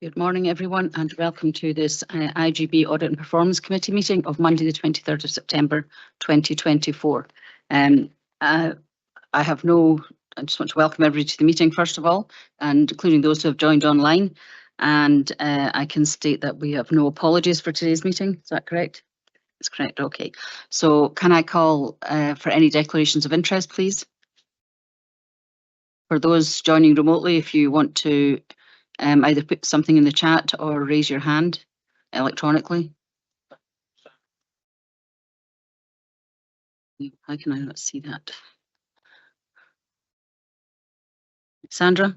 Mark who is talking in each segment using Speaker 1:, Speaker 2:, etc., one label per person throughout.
Speaker 1: Good morning, everyone, and welcome to this IGB Audit and Performance Committee meeting of Monday, the 23rd of September, 2024. I just want to welcome everybody to the meeting, first of all, and including those who have joined online. And I can state that we have no apologies for today's meeting. Is that correct? That's correct. Okay. So can I call for any declarations of interest, please? For those joining remotely, if you want to either put something in the chat or raise your hand electronically. How can I not see that? Sandra?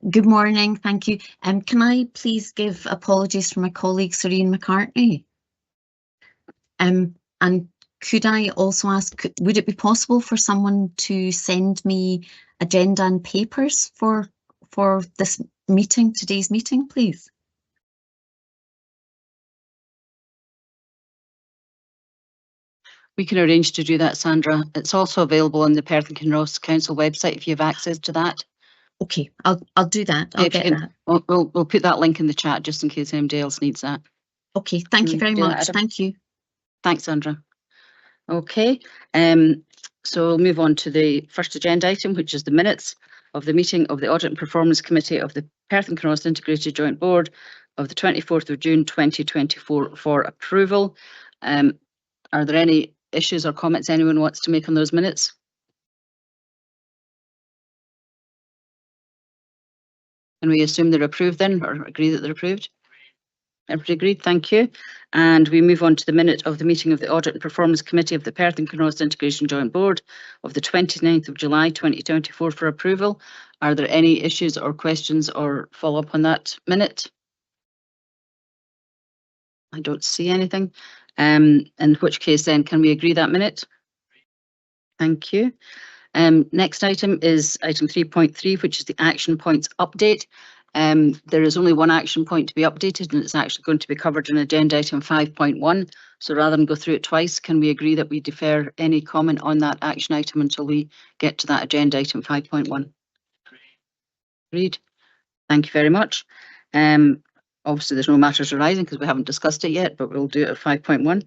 Speaker 2: Good morning, thank you. Can I please give apologies for my colleague Serene McCartney? And could I also ask, would it be possible for someone to send me agenda and papers for this meeting, today's meeting, please?
Speaker 1: We can arrange to do that, Sandra. It's also available on the Perth and Kinross Council website if you have access to that.
Speaker 2: Okay, I'll do that. I'll get that.
Speaker 1: We'll put that link in the chat just in case anybody else needs that.
Speaker 2: Okay, thank you very much. Thank you.
Speaker 1: Thanks, Sandra. Okay, so we'll move on to the first agenda item, which is the minutes of the meeting of the Audit and Performance Committee of the Perth and Kinross Integrated Joint Board of the 24th of June 2024 for approval. Are there any issues or comments anyone wants to make on those minutes? Can we assume they're approved then, or agree that they're approved? Everybody agreed, thank you. And we move on to the minute of the meeting of the Audit and Performance Committee of the Perth and Kinross Integration Joint Board of the 29th of July 2024 for approval. Are there any issues or questions or follow-up on that minute? I don't see anything. In which case then, can we agree that minute? Thank you. Next item is item 3.3, which is the action points update. There is only one action point to be updated, and it's actually going to be covered in agenda item 5.1. So rather than go through it twice, can we agree that we defer any comment on that action item until we get to that agenda item 5.1? Agreed. Thank you very much. Obviously, there's no matters arising because we haven't discussed it yet, but we'll do it at 5.1.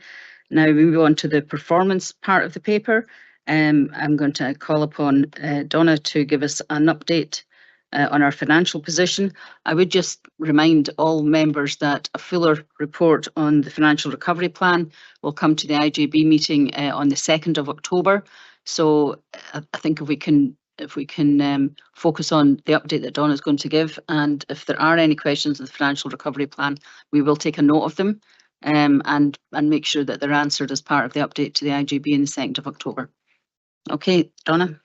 Speaker 1: Now we move on to the performance part of the paper. I'm going to call upon Donna to give us an update on our financial position. I would just remind all members that a fuller report on the financial recovery plan will come to the IGB meeting on the 2nd of October. So I think if we can focus on the update that Donna is going to give, and if there are any questions on the financial recovery plan, we will take a note of them and make sure that they're answered as part of the update to the IGB on the 2nd of October. Okay, Donna.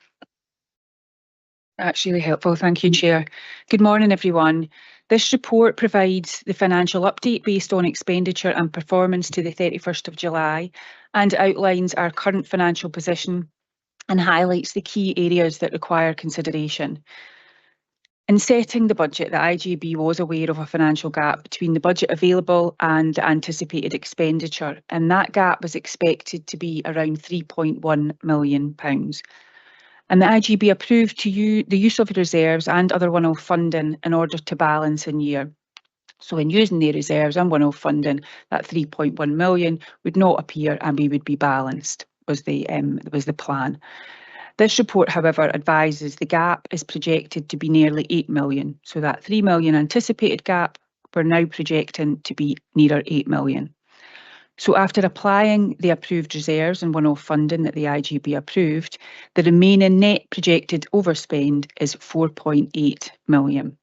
Speaker 3: That's really helpful. Thank you, Chair. Good morning, everyone. This report provides the financial update based on expenditure and performance to the 31st of July and outlines our current financial position and highlights the key areas that require consideration. In setting the budget, the IGB was aware of a financial gap between the budget available and the anticipated expenditure, and that gap was expected to be around £3.1 million. And the IGB approved the use of reserves and other one-off funding in order to balance in year. So in using the reserves and one-off funding, that 3.1 million would not appear and we would be balanced, was the plan. This report, however, advises the gap is projected to be nearly 8 million. So that 3 million anticipated gap, we're now projecting to be nearer 8 million. So after applying the approved reserves and one-off funding that the IGB approved, the remaining net projected overspend is 4.8 million.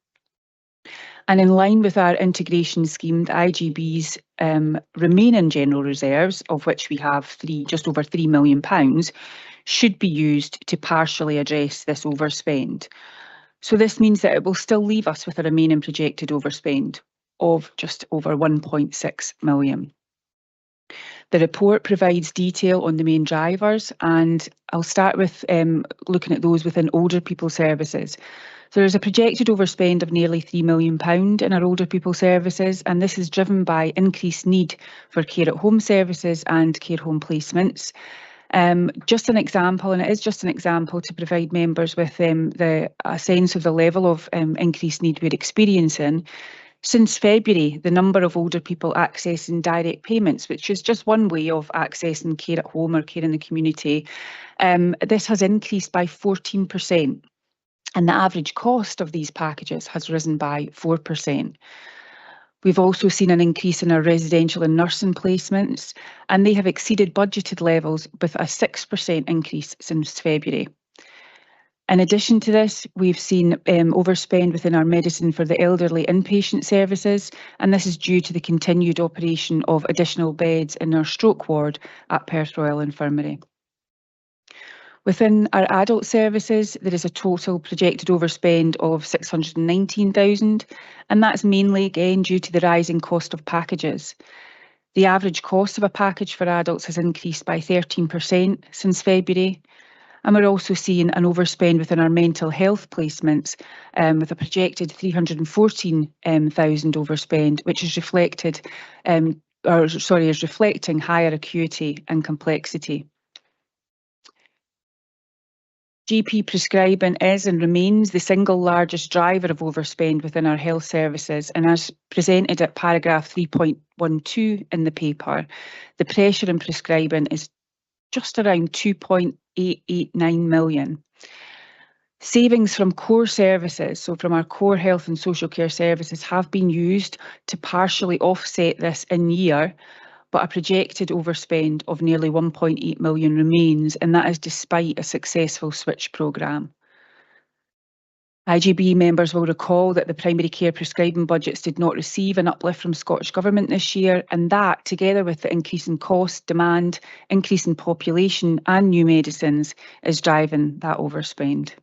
Speaker 3: And in line with our integration scheme, the IGB's remaining general reserves, of which we have just over £3 million, should be used to partially address this overspend. So this means that it will still leave us with a remaining projected overspend of just over 1.6 million. The report provides detail on the main drivers, and I'll start with looking at those within older people services. So there's a projected overspend of nearly £3 million in our older people services, and this is driven by increased need for care at home services and care home placements. Just an example, and it is just an example to provide members with a sense of the level of increased need we're experiencing. Since February, the number of older people accessing direct payments, which is just one way of accessing care at home or care in the community, this has increased by 14%. And the average cost of these packages has risen by 4%. We've also seen an increase in our residential and nursing placements, and they have exceeded budgeted levels with a 6% increase since February. In addition to this, we've seen overspend within our medicine for the elderly inpatient services, and this is due to the continued operation of additional beds in our stroke ward at Perth Royal Infirmary. Within our adult services, there is a total projected overspend of 619,000, and that's mainly again due to the rising cost of packages. The average cost of a package for adults has increased by 13% since February, and we're also seeing an overspend within our mental health placements with a projected 314,000 overspend, which is reflecting higher acuity and complexity. GP prescribing is and remains the single largest driver of overspend within our health services, and as presented at paragraph 3.12 in the paper, the pressure in prescribing is just around 2.889 million. Savings from core services, so from our core health and social care services, have been used to partially offset this in year, but a projected overspend of nearly 1.8 million remains, and that is despite a successful switch programme. IGB members will recall that the primary care prescribing budgets did not receive an uplift from Scottish Government this year, and that, together with the increase in cost, demand, increase in population and new medicines, is driving that overspend.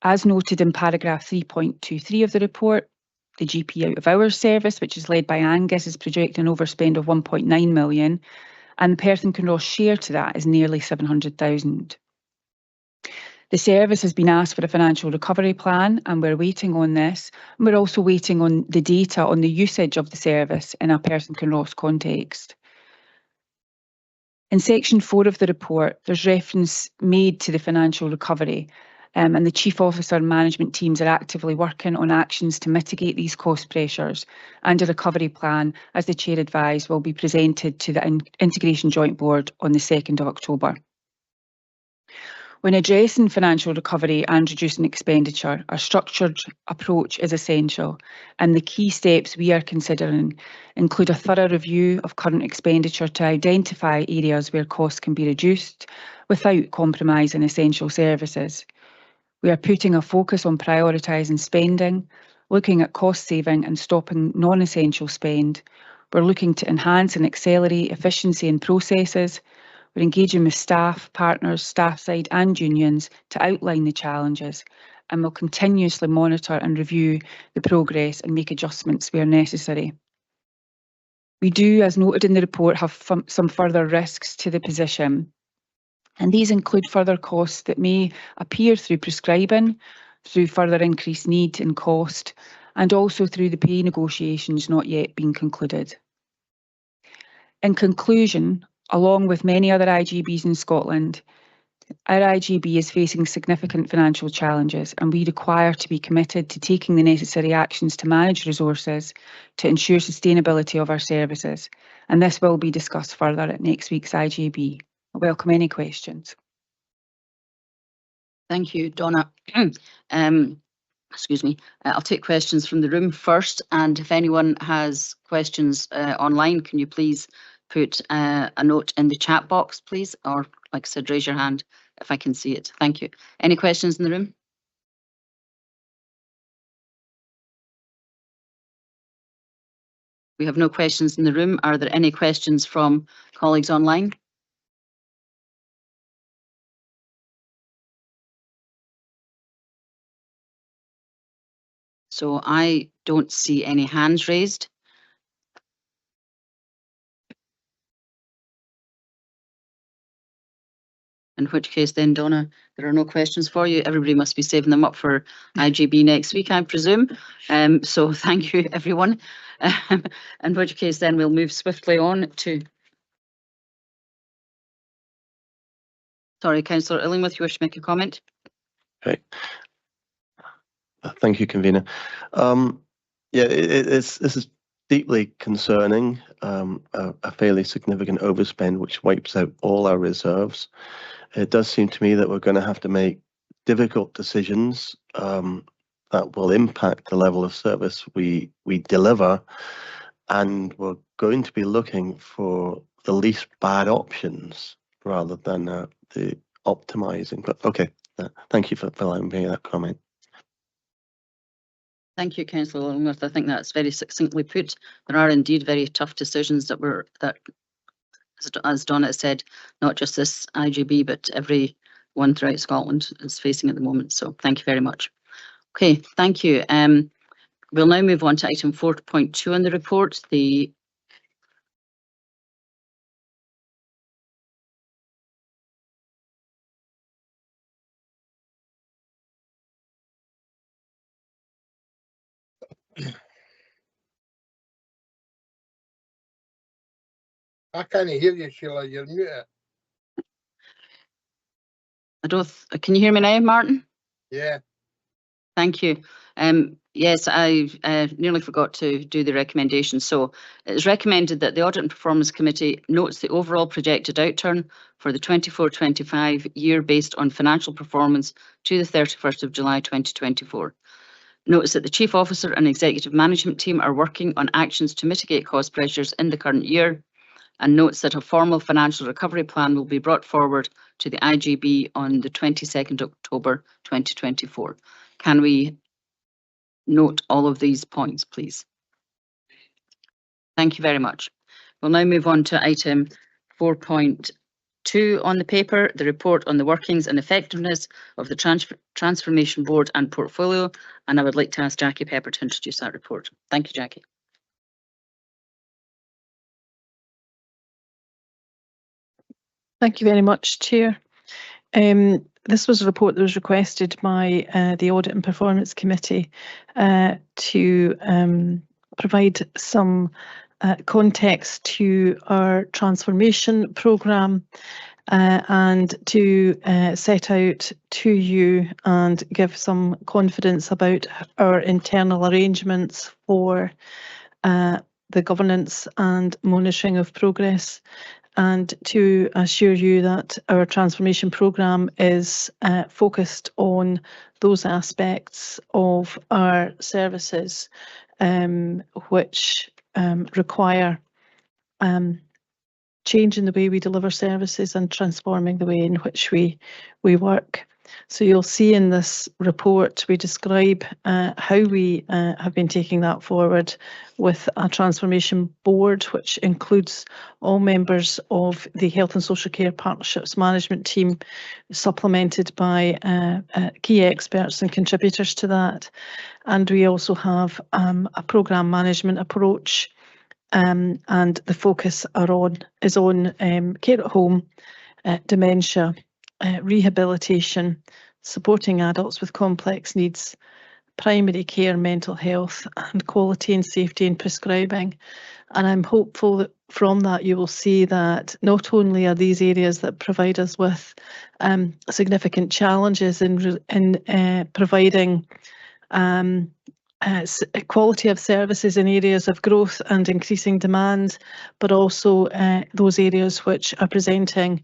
Speaker 3: As noted in paragraph 3.23 of the report, the GP out of hours service, which is led by Angus, is projecting an overspend of 1.9 million, and Perth and Kinross share to that is nearly 700,000. The service has been asked for a financial recovery plan, and we're waiting on this. And we're also waiting on the data on the usage of the service in a Perth and Kinross context. In section 4 of the report, there's reference made to the financial recovery, and the Chief Officer and management teams are actively working on actions to mitigate these cost pressures, and a recovery plan, as the Chair advised, will be presented to the Integration Joint Board on the 2nd of October. When addressing financial recovery and reducing expenditure, a structured approach is essential, and the key steps we are considering include a thorough review of current expenditure to identify areas where costs can be reduced without compromising essential services. We are putting a focus on prioritising spending, looking at cost saving and stopping non-essential spend. We're looking to enhance and accelerate efficiency in processes. We're engaging with staff, partners, staff side and unions to outline the challenges, and we'll continuously monitor and review the progress and make adjustments where necessary. We do, as noted in the report, have some further risks to the position, and these include further costs that may appear through prescribing, through further increased need and cost, and also through the pay negotiations not yet being concluded. In conclusion, along with many other IGBs in Scotland, our IGB is facing significant financial challenges, and we require to be committed to taking the necessary actions to manage resources to ensure sustainability of our services, and this will be discussed further at next week's IGB. I welcome any questions.
Speaker 1: Thank you, Donna. Excuse me. I'll take questions from the room first, and if anyone has questions online, can you please put a note in the chat box, please, or like I said, raise your hand if I can see it. Thank you. Any questions in the room? We have no questions in the room. Are there any questions from colleagues online? So I don't see any hands raised. In which case then, Donna, there are no questions for you. Everybody must be saving them up for IGB next week, I presume. So thank you, everyone. In which case then we'll move swiftly on to... Sorry, Councillor Illingworth, you wish to make a comment?
Speaker 4: Okay. Thank you, convener. Yeah, this is deeply concerning, a fairly significant overspend which wipes out all our reserves. It does seem to me that we're going to have to make difficult decisions that will impact the level of service we deliver, and we're going to be looking for the least bad options rather than the optimizing. But okay, thank you for allowing me that comment.
Speaker 1: Thank you, Councillor Illingworth. I think that's very succinctly put. There are indeed very tough decisions that as Donna said, not just this IGB, but every one throughout Scotland is facing at the moment. So thank you very much. Okay, thank you. We'll now move on to item 4.2 on the report.
Speaker 5: I can't hear you, Sheila. You're muted.
Speaker 1: Can you hear me now, Martin?
Speaker 5: Yeah.
Speaker 1: Thank you. Yes, I nearly forgot to do the recommendation. So it's recommended that the Audit and Performance Committee notes the overall projected outturn for the 24-25 year based on financial performance to the 31st of July 2024. Notes that the Chief Officer and Executive Management Team are working on actions to mitigate cost pressures in the current year, and notes that a formal financial recovery plan will be brought forward to the IGB on the 22nd October 2024. Can we note all of these points, please? Thank you very much. We'll now move on to item 4.2 on the paper, the report on the workings and effectiveness of the Transformation Board and portfolio. And I would like to ask Jackie Pepper to introduce that report. Thank you, Jackie.
Speaker 6: Thank you very much, Chair. This was a report that was requested by the Audit and Performance Committee to provide some context to our transformation programme and to set out to you and give some confidence about our internal arrangements for the governance and monitoring of progress, and to assure you that our transformation programme is focused on those aspects of our services which require changing the way we deliver services and transforming the way in which we work. So you'll see in this report we describe how we have been taking that forward with a transformation board which includes all members of the Health and Social Care Partnerships Management Team, supplemented by key experts and contributors to that. And we also have a programme management approach, and the focus is on care at home, dementia, rehabilitation, supporting adults with complex needs, primary care, mental health, and quality and safety in prescribing. And I'm hopeful that from that you will see that not only are these areas that provide us with significant challenges in providing quality of services in areas of growth and increasing demand, but also those areas which are presenting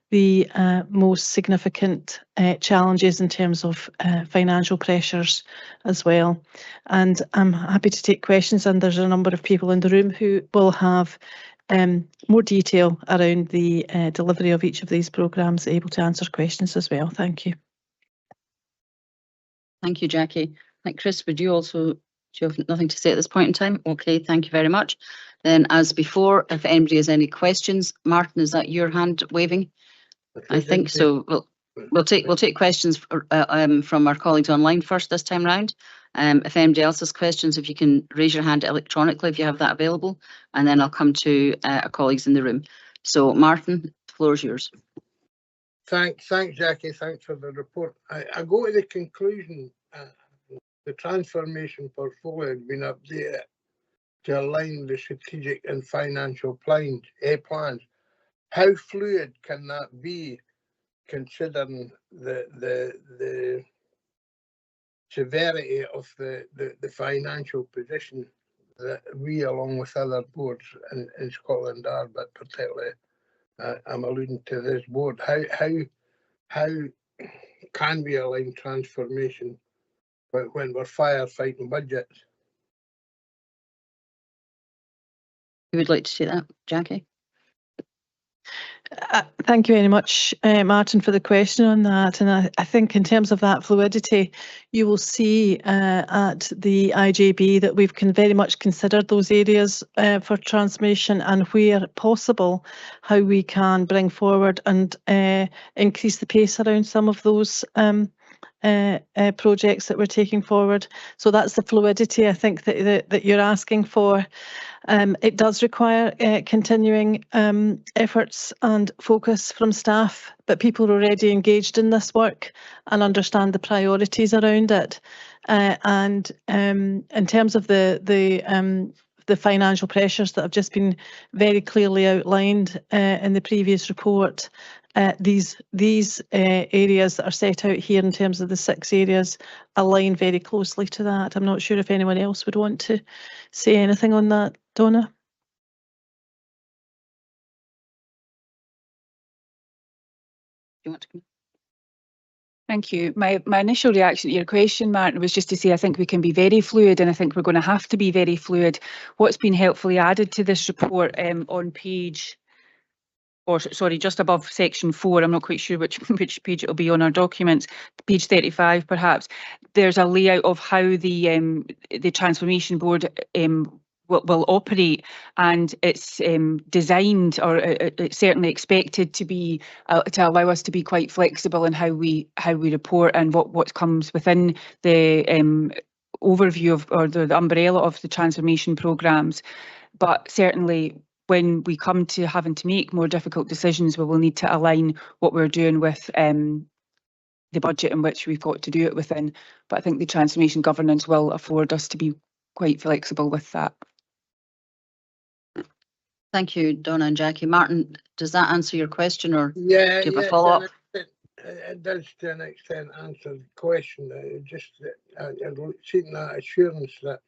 Speaker 6: the most significant challenges in terms of financial pressures as well. And I'm happy to take questions, and there's a number of people in the room who will have more detail around the delivery of each of these programmes, able to answer questions as well. Thank you.
Speaker 1: Thank you, Jackie. Like Chris, do you have nothing to say at this point in time? Okay, thank you very much. Then, as before, if anybody has any questions, Martin, is that your hand waving? I think so. We'll take questions from our colleagues online first this time round. If anybody else has questions, if you can raise your hand electronically if you have that available, and then I'll come to our colleagues in the room. So, Martin, the floor is yours.
Speaker 5: Thanks, Jackie. Thanks for the report. I go to the conclusion. The transformation portfolio has been updated to align the strategic and financial plans. How fluid can that be, considering the severity of the financial position that we, along with other boards in Scotland, are, but particularly I'm alluding to this board. How can we align transformation when we're firefighting budgets?
Speaker 1: You would like to see that, Jackie?
Speaker 6: Thank you very much, Martin, for the question on that. And I think in terms of that fluidity, you will see at the IJB that we've very much considered those areas for transformation, and where possible, how we can bring forward and increase the pace around some of those projects that we're taking forward. So that's the fluidity, I think, that you're asking for. It does require continuing efforts and focus from staff, but people are already engaged in this work and understand the priorities around it. And in terms of the financial pressures that have just been very clearly outlined in the previous report, these areas that are set out here in terms of the 6 areas align very closely to that. I'm not sure if anyone else would want to say anything on that, Donna.
Speaker 1: Do you want to?
Speaker 3: Thank you. My initial reaction to your question, Martin, was just to say I think we can be very fluid, and I think we're going to have to be very fluid. What's been helpfully added to this report on page, or sorry, just above section 4, I'm not quite sure which page it'll be on our documents, page 35 perhaps, there's a layout of how the Transformation Board will operate, and it's designed, or it's certainly expected to be to allow us to be quite flexible in how we report and what comes within the overview of, or the umbrella of the transformation programmes. But certainly when we come to having to make more difficult decisions, we will need to align what we're doing with the budget in which we've got to do it within. But I think the transformation governance will afford us to be quite flexible with that.
Speaker 1: Thank you, Donna and Jackie. Martin, does that answer your question, or
Speaker 5: Yeah,
Speaker 1: do you have a follow-up?
Speaker 5: It does to an extent answer the question. Just seeking that assurance that,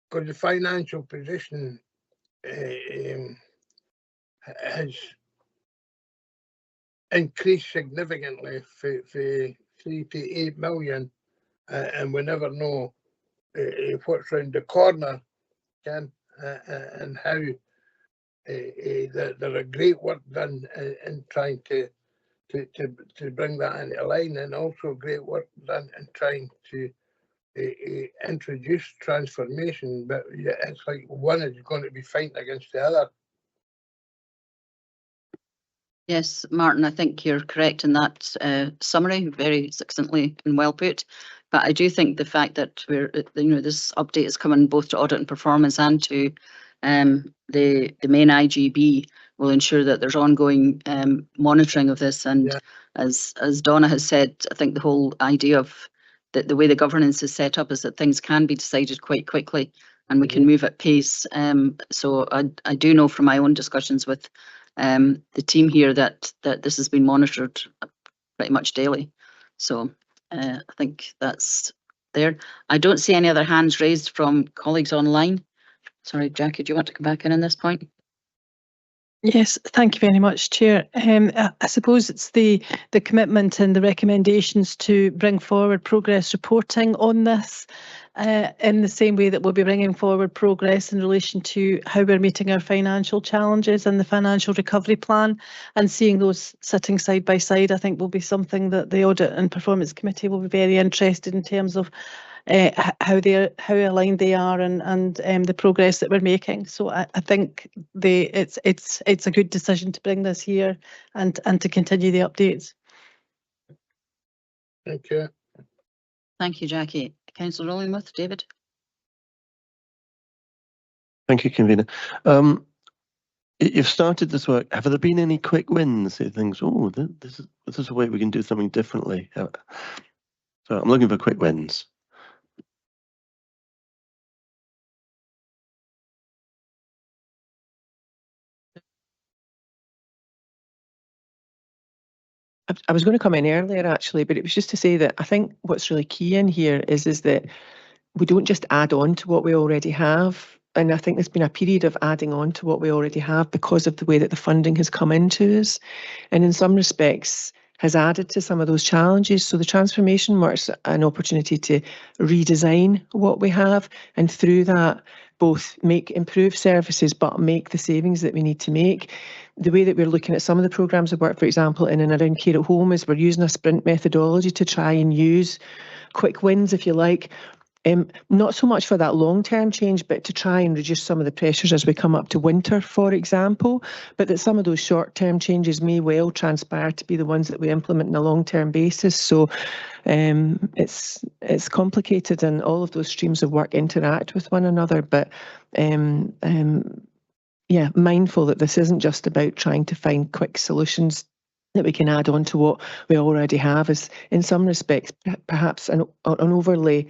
Speaker 5: because the financial position has increased significantly for 3 to 8 million, and we never know what's round the corner, and how there are great work done in trying to bring that into line, and also great work done in trying to introduce transformation. But it's like one is going to be fighting against the other.
Speaker 1: Yes, Martin, I think you're correct in that summary, very succinctly and well put. But I do think the fact that this update is coming both to audit and performance and to the main IGB will ensure that there's ongoing monitoring of this. And
Speaker 5: Yeah.
Speaker 1: as Donna has said, I think the whole idea of the way the governance is set up is that things can be decided quite quickly, and we can move at pace. So I do know from my own discussions with the team here that this has been monitored pretty much daily. So I think that's there. I don't see any other hands raised from colleagues online. Sorry, Jackie, do you want to come back in on this point?
Speaker 6: Yes, thank you very much, Chair. I suppose it's the commitment and the recommendations to bring forward progress reporting on this in the same way that we'll be bringing forward progress in relation to how we're meeting our financial challenges and the financial recovery plan, and seeing those sitting side by side, I think will be something that the Audit and Performance Committee will be very interested in terms of how aligned they are and the progress that we're making. So I think it's a good decision to bring this here and to continue the updates.
Speaker 5: Thank you.
Speaker 1: Thank you, Jackie. Councillor Rollingworth, David.
Speaker 4: Thank you, Convener. You've started this work. Have there been any quick wins? Things, oh, this is a way we can do something differently. So I'm looking for quick wins.
Speaker 7: I was going to come in earlier actually, but it was just to say that I think what's really key in here is that we don't just add on to what we already have. And I think there's been a period of adding on to what we already have because of the way that the funding has come into us. And in some respects has added to some of those challenges. So the transformation work's an opportunity to redesign what we have, and through that both improve services but make the savings that we need to make. The way that we're looking at some of the programmes of work, for example, in and around care at home, is we're using a sprint methodology to try and use quick wins, if you like, not so much for that long-term change, but to try and reduce some of the pressures as we come up to winter, for example, but that some of those short-term changes may well transpire to be the ones that we implement on a long-term basis. So it's complicated, and all of those streams of work interact with one another, but yeah, mindful that this isn't just about trying to find quick solutions that we can add on to what we already have. Is in some respects perhaps an overly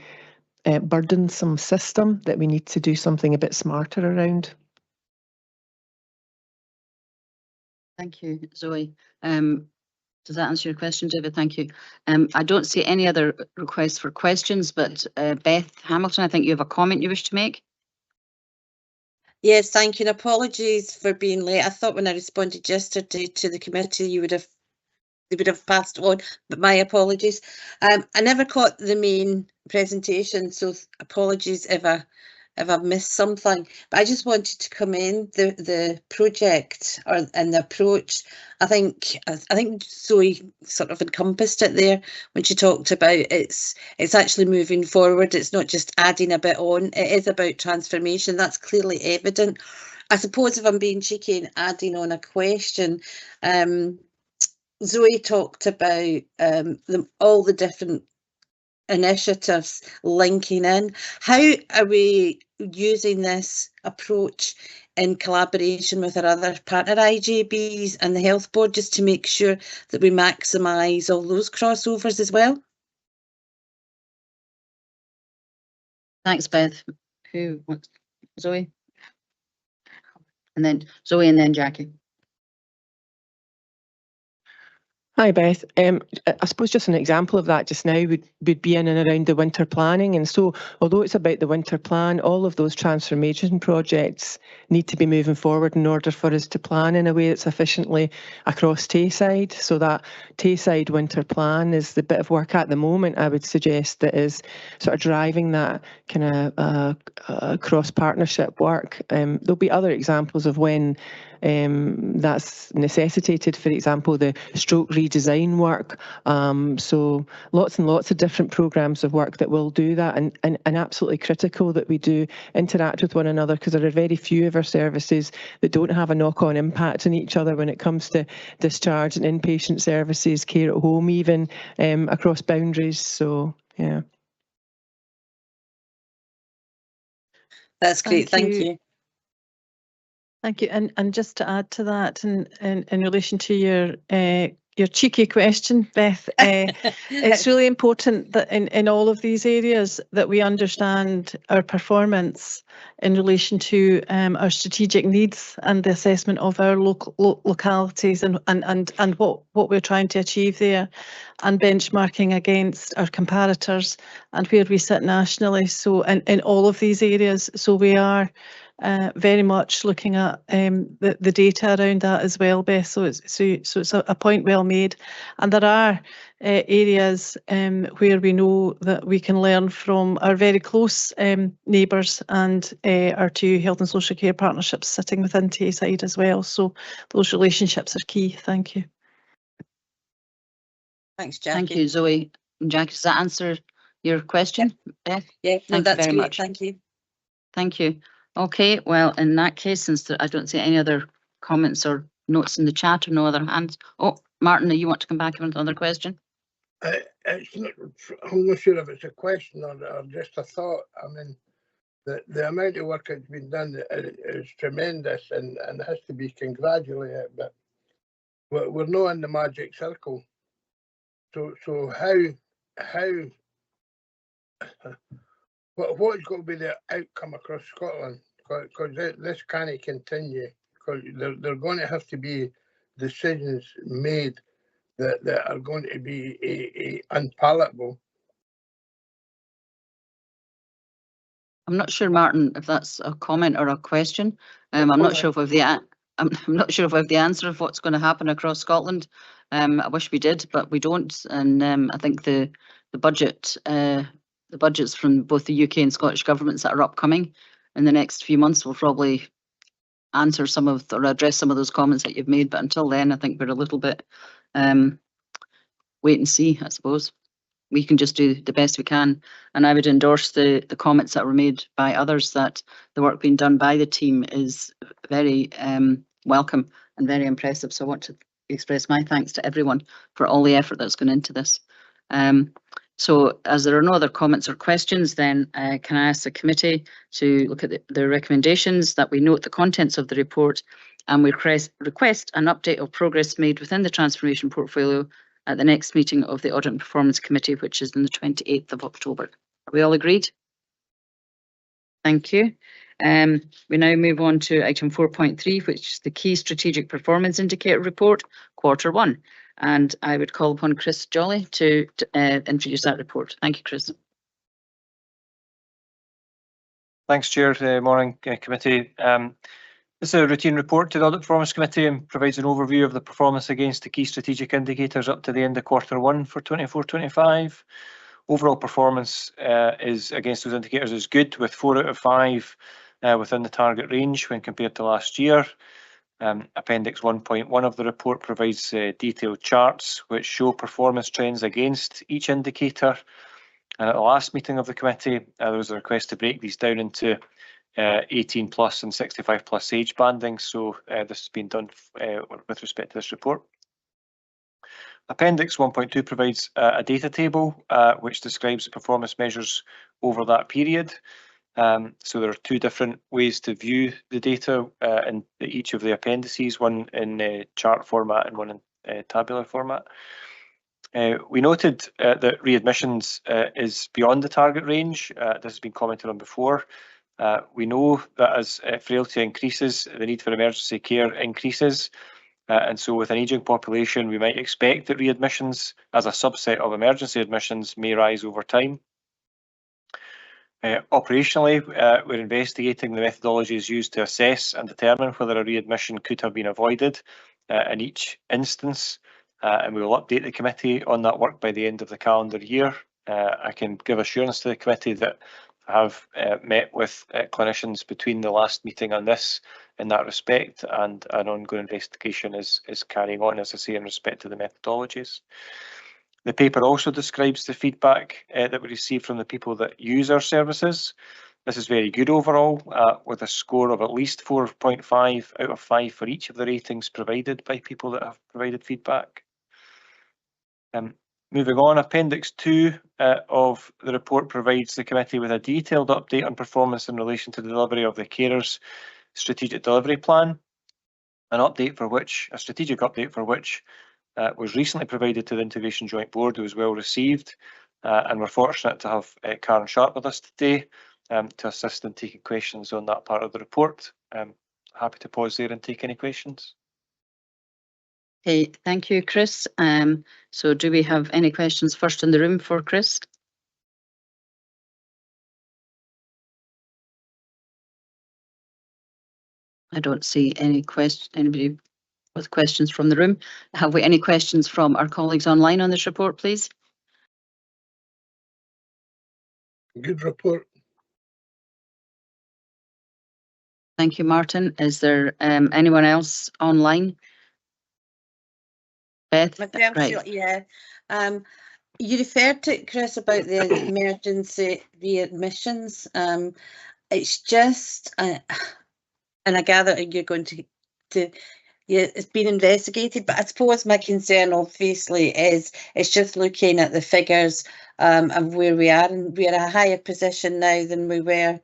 Speaker 7: burdensome system that we need to do something a bit smarter around.
Speaker 1: Thank you, Zoe. Does that answer your question, David? Thank you. I don't see any other requests for questions, but Beth Hamilton, I think you have a comment you wish to make.
Speaker 8: Yes, thank you, and apologies for being late. I thought when I responded yesterday to the committee they would have passed on, but my apologies. I never caught the main presentation, so apologies if I've missed something. But I just wanted to commend the project and the approach. I think Zoe sort of encompassed it there when she talked about it's actually moving forward. It's not just adding a bit on. It is about transformation. That's clearly evident. I suppose if I'm being cheeky and adding on a question, Zoe talked about all the different initiatives linking in. How are we using this approach in collaboration with our other partner IJBs and the Health Board, just to make sure that we maximise all those crossovers as well?
Speaker 1: Thanks, Beth. Who wants? Zoe? And then Zoe and then Jackie.
Speaker 7: Hi Beth. I suppose just an example of that just now would be in and around the winter planning. And so although it's about the winter plan, all of those transformation projects need to be moving forward in order for us to plan in a way that's efficiently across Tayside. So that Tayside winter plan is the bit of work at the moment, I would suggest, that is sort of driving that kind of cross-partnership work. There'll be other examples of when that's necessitated, for example, the stroke redesign work. So lots and lots of different programmes of work that will do that, and absolutely critical that we do interact with one another, because there are very few of our services that don't have a knock-on impact on each other when it comes to discharge and inpatient services, care at home even, across boundaries. So yeah.
Speaker 8: That's great, thank you.
Speaker 6: Thank you. And just to add to that, in relation to your cheeky question, Beth, it's really important that in all of these areas that we understand our performance in relation to our strategic needs and the assessment of our localities and what we're trying to achieve there, and benchmarking against our comparators and where we sit nationally. So in all of these areas, so we are very much looking at the data around that as well, Beth. So it's a point well made, and there are areas where we know that we can learn from our very close neighbours and our two health and social care partnerships sitting within Tayside as well. So those relationships are key. Thank you.
Speaker 8: Thanks, Jackie.
Speaker 1: Thank you, Zoe. Jackie, does that answer your question, Beth?
Speaker 8: Yeah, no, that's
Speaker 1: very
Speaker 8: great.
Speaker 1: much.
Speaker 8: Thank you.
Speaker 1: Thank you. Okay, well, in that case, since I don't see any other comments or notes in the chat or no other hands. Oh, Martin, you want to come back with another question?
Speaker 5: I'm not sure if it's a question or just a thought. I mean, the amount of work that's been done is tremendous and has to be congratulated. But we're not in the magic circle. So what's going to be the outcome across Scotland? Because this can't continue. Because there are going to have to be decisions made that are going to be unpalatable.
Speaker 1: I'm not sure, Martin, if that's a comment or a question. I'm not sure if we've I'm not sure if we have the answer of what's going to happen across Scotland. I wish we did, but we don't. And I think the budgets from both the UK and Scottish governments that are upcoming in the next few months will probably answer or address some of those comments that you've made. But until then, I think we're a little bit wait and see, I suppose. We can just do the best we can. And I would endorse the comments that were made by others that the work being done by the team is very welcome and very impressive. So I want to express my thanks to everyone for all the effort that's gone into this. So as there are no other comments or questions, then can I ask the committee to look at the recommendations, that we note the contents of the report and we request an update of progress made within the transformation portfolio at the next meeting of the Audit and Performance Committee, which is on the 28th of October. Are we all agreed? Thank you. We now move on to item 4.3, which is the Key Strategic Performance Indicator Report, Q1. And I would call upon Chris Jolly to introduce that report. Thank you, Chris.
Speaker 9: Thanks, Chair. Morning, committee. This is a routine report to the Audit Performance Committee and provides an overview of the performance against the key strategic indicators up to the end of Q1 for 24-25. Overall performance is against those indicators is good, with 4 out of 5 within the target range when compared to last year. Appendix 1.1 of the report provides detailed charts which show performance trends against each indicator. And at the last meeting of the committee, there was a request to break these down into 18 plus and 65 plus age banding. So this has been done with respect to this report. Appendix 1.2 provides a data table which describes the performance measures over that period. So there are 2 different ways to view the data in each of the appendices, one in chart format and one in tabular format. We noted that readmissions is beyond the target range. This has been commented on before. We know that as frailty increases, the need for emergency care increases. And so with an ageing population, we might expect that readmissions as a subset of emergency admissions may rise over time. Operationally, we're investigating the methodologies used to assess and determine whether a readmission could have been avoided in each instance. And we will update the committee on that work by the end of the calendar year. I can give assurance to the committee that I have met with clinicians between the last meeting and this in that respect, and an ongoing investigation is carrying on, as I say, in respect to the methodologies. The paper also describes the feedback that we receive from the people that use our services. This is very good overall, with a score of at least 4.5 out of 5 for each of the ratings provided by people that have provided feedback. Moving on, Appendix 2 of the report provides the committee with a detailed update on performance in relation to the delivery of the carers' strategic delivery plan, a strategic update for which was recently provided to the Integration Joint Board. It was well received, and we're fortunate to have Karen Sharp with us today to assist in taking questions on that part of the report. Happy to pause there and take any questions.
Speaker 1: Okay, thank you, Chris. So do we have any questions first in the room for Chris? I don't see anybody with questions from the room. Have we any questions from our colleagues online on this report, please?
Speaker 5: Good report.
Speaker 1: Thank you, Martin. Is there anyone else online? Beth? Right.
Speaker 8: Yeah. You referred to it, Chris, about the emergency readmissions. It's just, and I gather you're going to yeah, it's been investigated, but I suppose my concern obviously is it's just looking at the figures of where we are, and we're at a higher position now than we were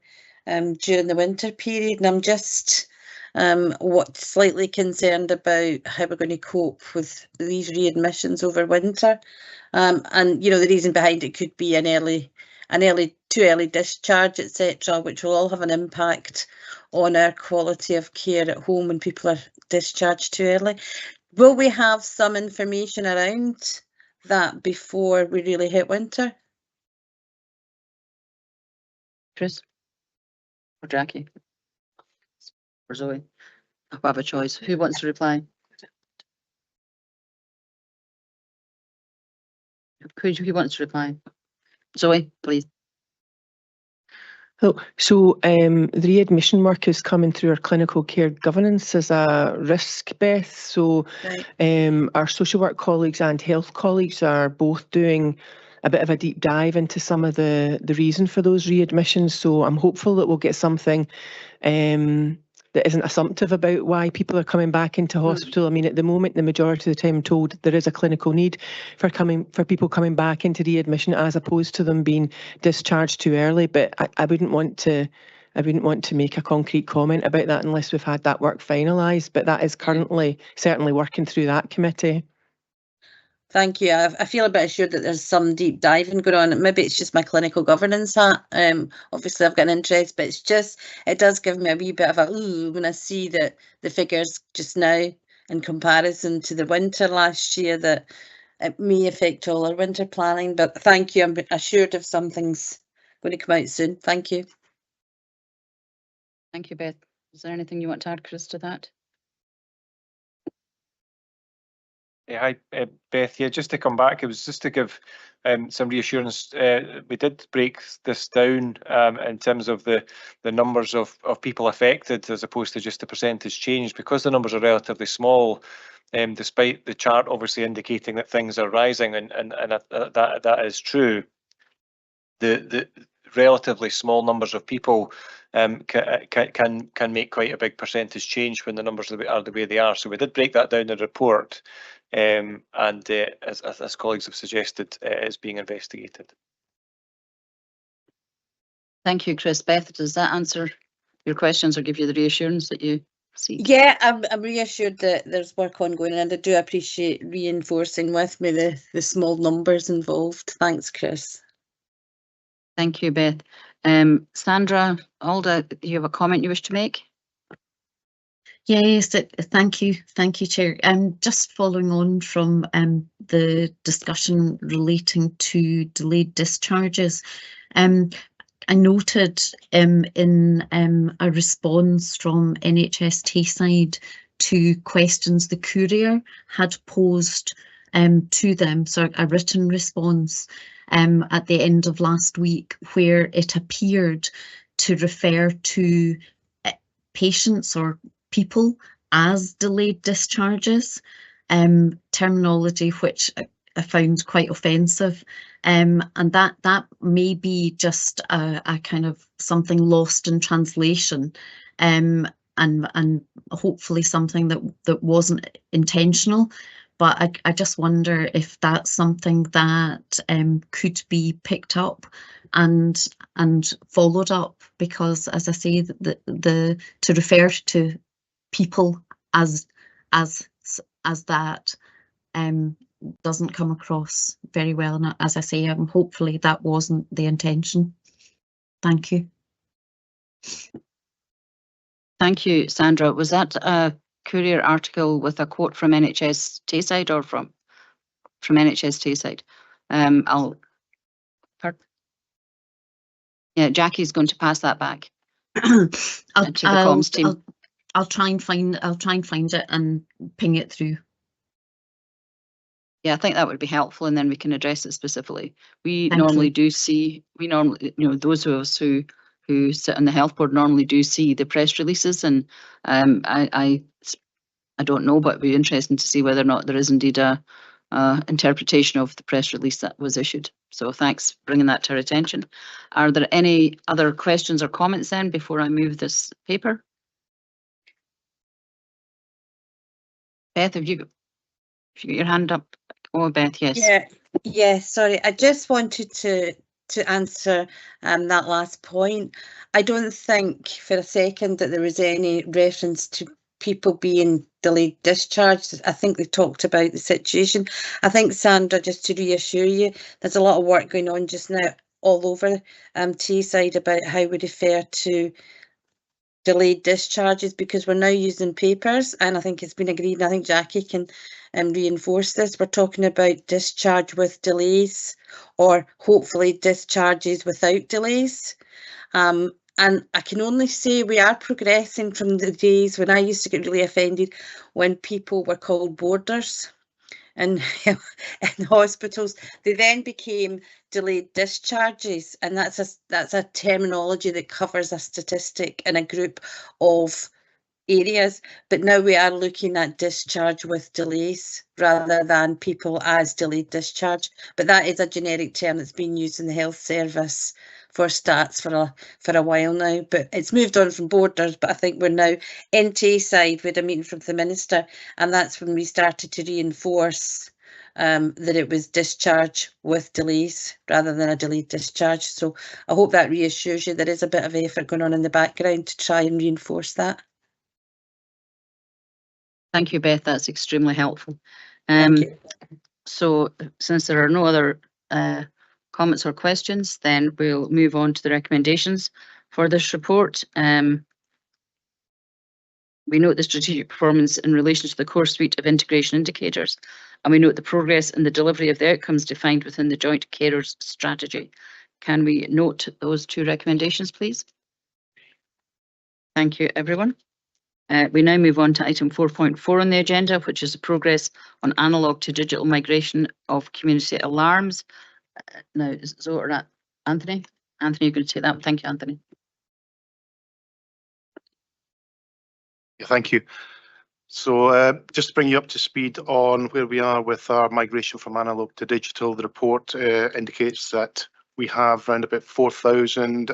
Speaker 8: during the winter period, and I'm just slightly concerned about how we're going to cope with these readmissions over winter. And you know, the reason behind it could be too early discharge, etc., which will all have an impact on our quality of care at home when people are discharged too early. Will we have some information around that before we really hit winter?
Speaker 1: Chris? Or Jackie? Or Zoe? I have a choice. Who wants to reply? Who wants to reply? Zoe, please.
Speaker 7: So the readmission work is coming through our clinical care governance as a risk, Beth. So
Speaker 8: Right.
Speaker 7: our social work colleagues and health colleagues are both doing a bit of a deep dive into some of the reason for those readmissions. So I'm hopeful that we'll get something that isn't assumptive about why people are coming back into hospital. I mean, at the moment, the majority of the time I'm told there is a clinical need for people coming back into readmission as opposed to them being discharged too early. But I wouldn't want to make a concrete comment about that unless we've had that work finalised. But that is currently certainly working through that committee.
Speaker 8: Thank you. I feel a bit assured that there's some deep diving going on. Maybe it's just my clinical governance hat. Obviously I've got an interest, but it does give me a wee bit of a ooh when I see that the figures just now in comparison to the winter last year, that it may affect all our winter planning. But thank you. I'm assured of something's going to come out soon. Thank you.
Speaker 1: Thank you, Beth. Is there anything you want to add, Chris, to that?
Speaker 9: Hi, Beth. Yeah, just to come back, it was just to give some reassurance. We did break this down in terms of the numbers of people affected as opposed to just the percentage change, because the numbers are relatively small, despite the chart obviously indicating that things are rising, and that is true. The relatively small numbers of people can make quite a big percentage change when the numbers are the way they are. So we did break that down in the report, and as colleagues have suggested, it is being investigated.
Speaker 1: Thank you, Chris. Beth, does that answer your questions or give you the reassurance that you seek?
Speaker 8: Yeah, I'm reassured that there's work ongoing, and I do appreciate reinforcing with me the small numbers involved. Thanks, Chris.
Speaker 1: Thank you, Beth. Sandra, Alda, do you have a comment you wish to make?
Speaker 2: Yes, thank you, Chair. Just following on from the discussion relating to delayed discharges, I noted in a response from NHS Tayside to questions the courier had posed to them, so a written response at the end of last week, where it appeared to refer to patients or people as delayed discharges, terminology which I found quite offensive, and that may be just a kind of something lost in translation, and hopefully something that wasn't intentional. But I just wonder if that's something that could be picked up and followed up, because, as I say, the to refer to people as that doesn't come across very well. And as I say, hopefully that wasn't the intention. Thank you.
Speaker 1: Thank you, Sandra. Was that a Courier article with a quote from NHS Tayside or from NHS Tayside? Yeah, Jackie's going to pass that back to the comms team.
Speaker 2: I'll try and find it and ping it through.
Speaker 1: Yeah, I think that would be helpful, and then we can address it specifically. We normally do see, those of us who sit on the health board normally do see the press releases, and I don't know, but it'd be interesting to see whether or not there is indeed a interpretation of the press release that was issued. So thanks for bringing that to our attention. Are there any other questions or comments then before I move this paper? Beth, have you got your hand up? Oh, Beth, yes.
Speaker 8: Yeah, sorry. I just wanted to to answer that last point. I don't think for a second that there was any reference to people being delayed discharged. I think they talked about the situation. I think, Sandra, just to reassure you, there's a lot of work going on just now all over Teesside about how we refer to delayed discharges, because we're now using papers, and I think it's been agreed, and I think Jackie can reinforce this. We're talking about discharge with delays, or hopefully discharges without delays. And I can only say we are progressing from the days when I used to get really offended when people were called boarders in hospitals. They then became delayed discharges, and that's a terminology that covers a statistic in a group of areas. But now we are looking at discharge with delays rather than people as delayed discharge. But that is a generic term that's been used in the health service for stats for a while now. But it's moved on from borders. But I think we're now in Tayside with a meeting from the minister, and that's when we started to reinforce that it was discharge with delays rather than a delayed discharge. So I hope that reassures you. There is a bit of effort going on in the background to try and reinforce that.
Speaker 1: Thank you, Beth. That's extremely helpful.
Speaker 8: Thank you.
Speaker 1: So since there are no other comments or questions, then we'll move on to the recommendations for this report. We note the strategic performance in relation to the core suite of integration indicators, and we note the progress in the delivery of the outcomes defined within the joint carers strategy. Can we note those two recommendations, please? Thank you, everyone. We now move on to item 4.4 on the agenda, which is the progress on analogue to digital migration of community alarms. Now, is it or not? Anthony? Anthony, you're going to take that. Thank you, Anthony.
Speaker 10: Yeah, thank you. So just to bring you up to speed on where we are with our migration from analogue to digital, the report indicates that we have around about 4,000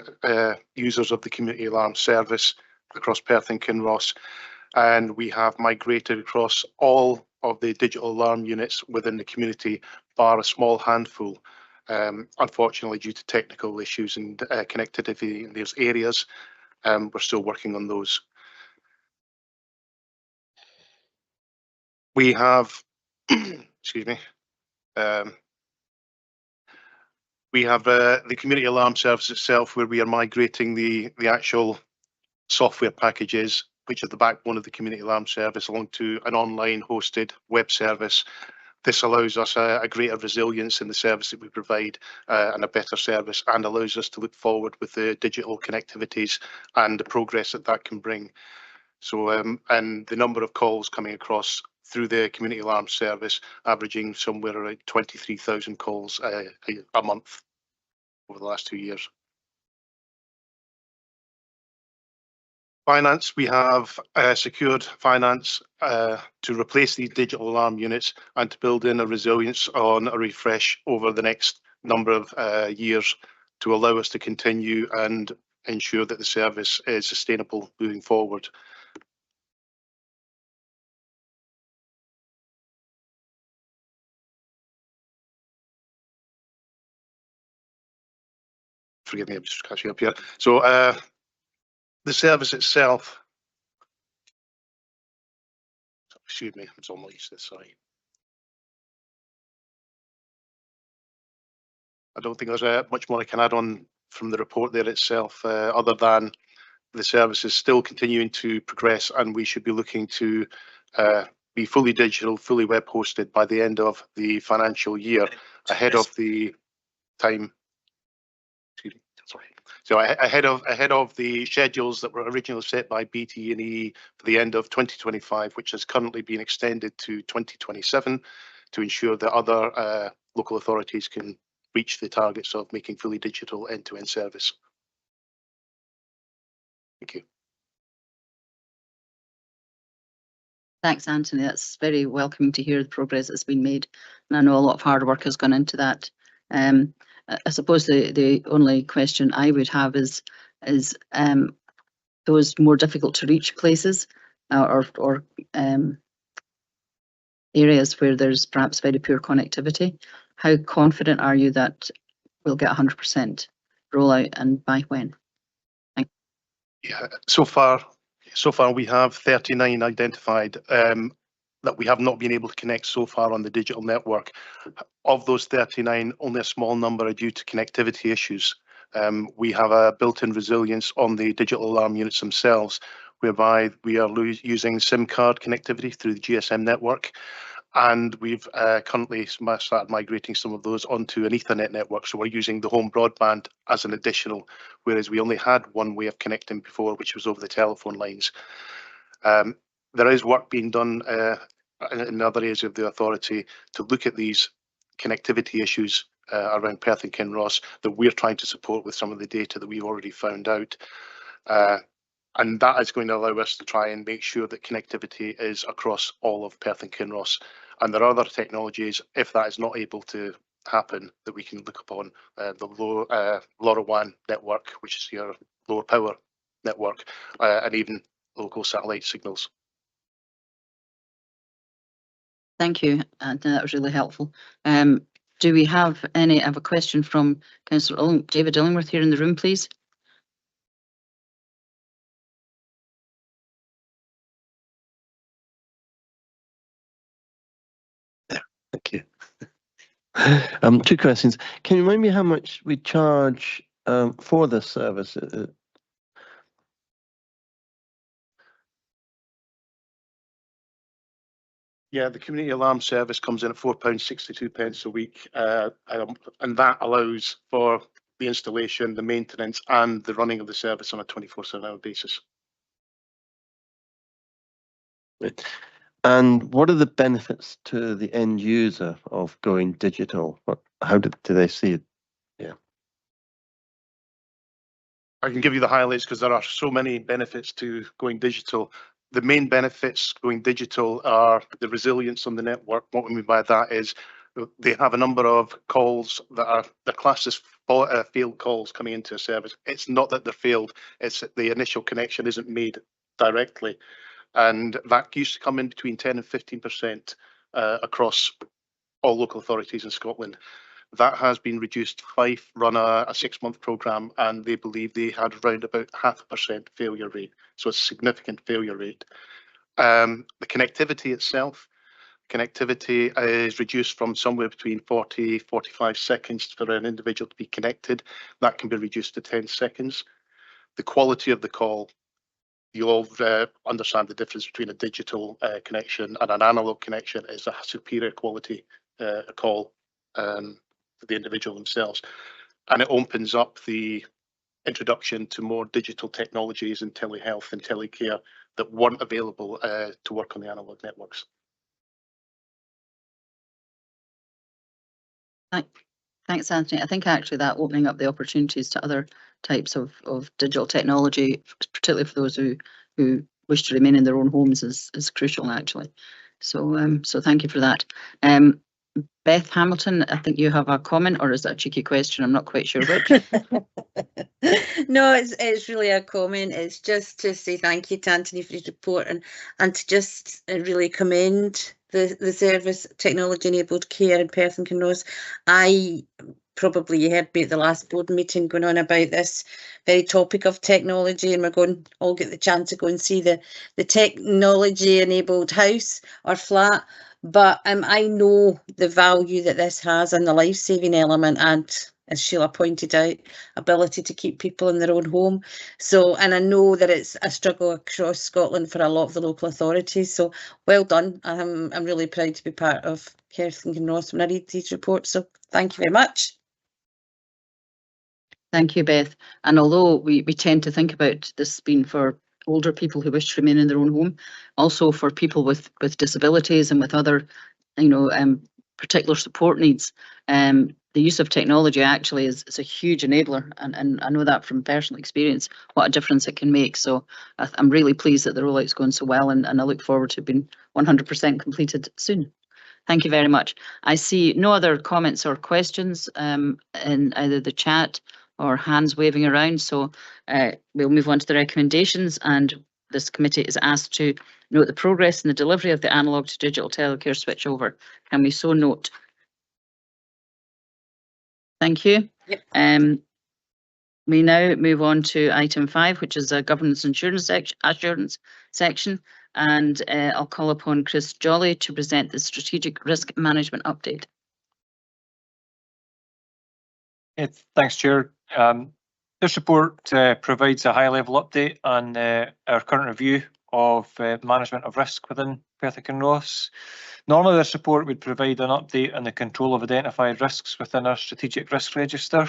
Speaker 10: users of the community alarm service across Perth and Kinross, and we have migrated across all of the digital alarm units within the community, bar a small handful. Unfortunately, due to technical issues and connectivity in those areas, we're still working on those. We have, excuse me, we have the community alarm service itself, where we are migrating the actual software packages, which are the backbone of the community alarm service, along to an online hosted web service. This allows us a greater resilience in the service that we provide and a better service, and allows us to look forward with the digital connectivities and the progress that that can bring. So, and the number of calls coming across through the community alarm service, averaging somewhere around 23,000 calls a month over the last 2 years. Finance, we have secured finance to replace these digital alarm units and to build in a resilience on a refresh over the next number of years to allow us to continue and ensure that the service is sustainable moving forward. Forgive me, I'm just catching up here. So the service itself, excuse me, it's on my list this side. I don't think there's much more I can add on from the report there itself, other than the service is still continuing to progress, and we should be looking to be fully digital, fully web hosted by the end of the financial year, ahead of the time. Excuse me, sorry. So ahead of the schedules that were originally set by BT&E for the end of 2025, which has currently been extended to 2027, to ensure that other local authorities can reach the targets of making fully digital end-to-end service. Thank you.
Speaker 1: Thanks, Anthony. That's very welcoming to hear the progress that's been made. And I know a lot of hard work has gone into that. I suppose the only question I would have is those more difficult to reach places or areas where there's perhaps very poor connectivity. How confident are you that we'll get 100% rollout, and by when?
Speaker 10: Yeah, so far we have 39 identified that we have not been able to connect so far on the digital network. Of those 39, only a small number are due to connectivity issues. We have a built-in resilience on the digital alarm units themselves, whereby we are using SIM card connectivity through the GSM network. And we've currently started migrating some of those onto an Ethernet network. So we're using the home broadband as an additional, whereas we only had one way of connecting before, which was over the telephone lines. There is work being done in other areas of the authority to look at these connectivity issues around Perth and Kinross that we're trying to support with some of the data that we've already found out. And that is going to allow us to try and make sure that connectivity is across all of Perth and Kinross. And there are other technologies, if that is not able to happen, that we can look upon the LoRaWAN network, which is your lower power network, and even local satellite signals.
Speaker 1: Thank you, and that was really helpful. Do we have any? I have a question from Councillor David Illingworth here in the room, please.
Speaker 4: Thank you. Two questions. Can you remind me how much we charge for this service?
Speaker 10: Yeah, the community alarm service comes in at £4.62 a week, and that allows for the installation, the maintenance, and the running of the service on a 24/7 basis.
Speaker 4: Right. And what are the benefits to the end user of going digital? How do they see it? Yeah.
Speaker 10: I can give you the highlights because there are so many benefits to going digital. The main benefits going digital are the resilience on the network. What we mean by that is they have a number of calls that are classed as failed calls coming into a service. It's not that they're failed, it's that the initial connection isn't made directly. And that used to come in between 10 and 15% across all local authorities in Scotland. That has been reduced. Fife run a 6-month programme, and they believe they had around about 0.5% failure rate. So it's a significant failure rate. The connectivity itself, connectivity is reduced from somewhere between 40-45 seconds for an individual to be connected. That can be reduced to 10 seconds. The quality of the call, you all understand the difference between a digital connection and an analog connection is a superior quality call for the individual themselves. And it opens up the introduction to more digital technologies in telehealth and telecare that weren't available to work on the analog networks.
Speaker 1: Thanks, Anthony. I think actually that opening up the opportunities to other types of digital technology, particularly for those who wish to remain in their own homes, is crucial actually. So so thank you for that. Beth Hamilton, I think you have a comment, or is that a cheeky question? I'm not quite sure which.
Speaker 8: No, it's really a comment. It's just to say thank you to Anthony for his report and to just really commend the service Technology Enabled Care in Perth and Kinross. You heard me at the last board meeting going on about this very topic of technology, and we're going all get the chance to go and see the technology enabled house or flat. But I know the value that this has and the life-saving element, and as Sheila pointed out, ability to keep people in their own home. So, and I know that it's a struggle across Scotland for a lot of the local authorities. So well done. I'm really proud to be part of Perth and Kinross when I read these reports. So thank you very much.
Speaker 1: Thank you, Beth. And although we tend to think about this being for older people who wish to remain in their own home, also for people with disabilities and with other, particular support needs, the use of technology actually is a huge enabler, and I know that from personal experience, what a difference it can make. So I'm really pleased that the rollout's going so well, and I look forward to being 100% completed soon. Thank you very much. I see no other comments or questions in either the chat or hands waving around, so we'll move on to the recommendations, and this committee is asked to note the progress in the delivery of the analogue to digital telecare switchover. Can we so note? Thank you.
Speaker 8: Yep.
Speaker 1: We now move on to item 5, which is a governance assurance section, and I'll call upon Chris Jolly to present the strategic risk management update.
Speaker 9: Thanks, Chair. This report provides a high-level update on our current review of management of risk within Perth and Kinross. Normally, this report would provide an update on the control of identified risks within our strategic risk register.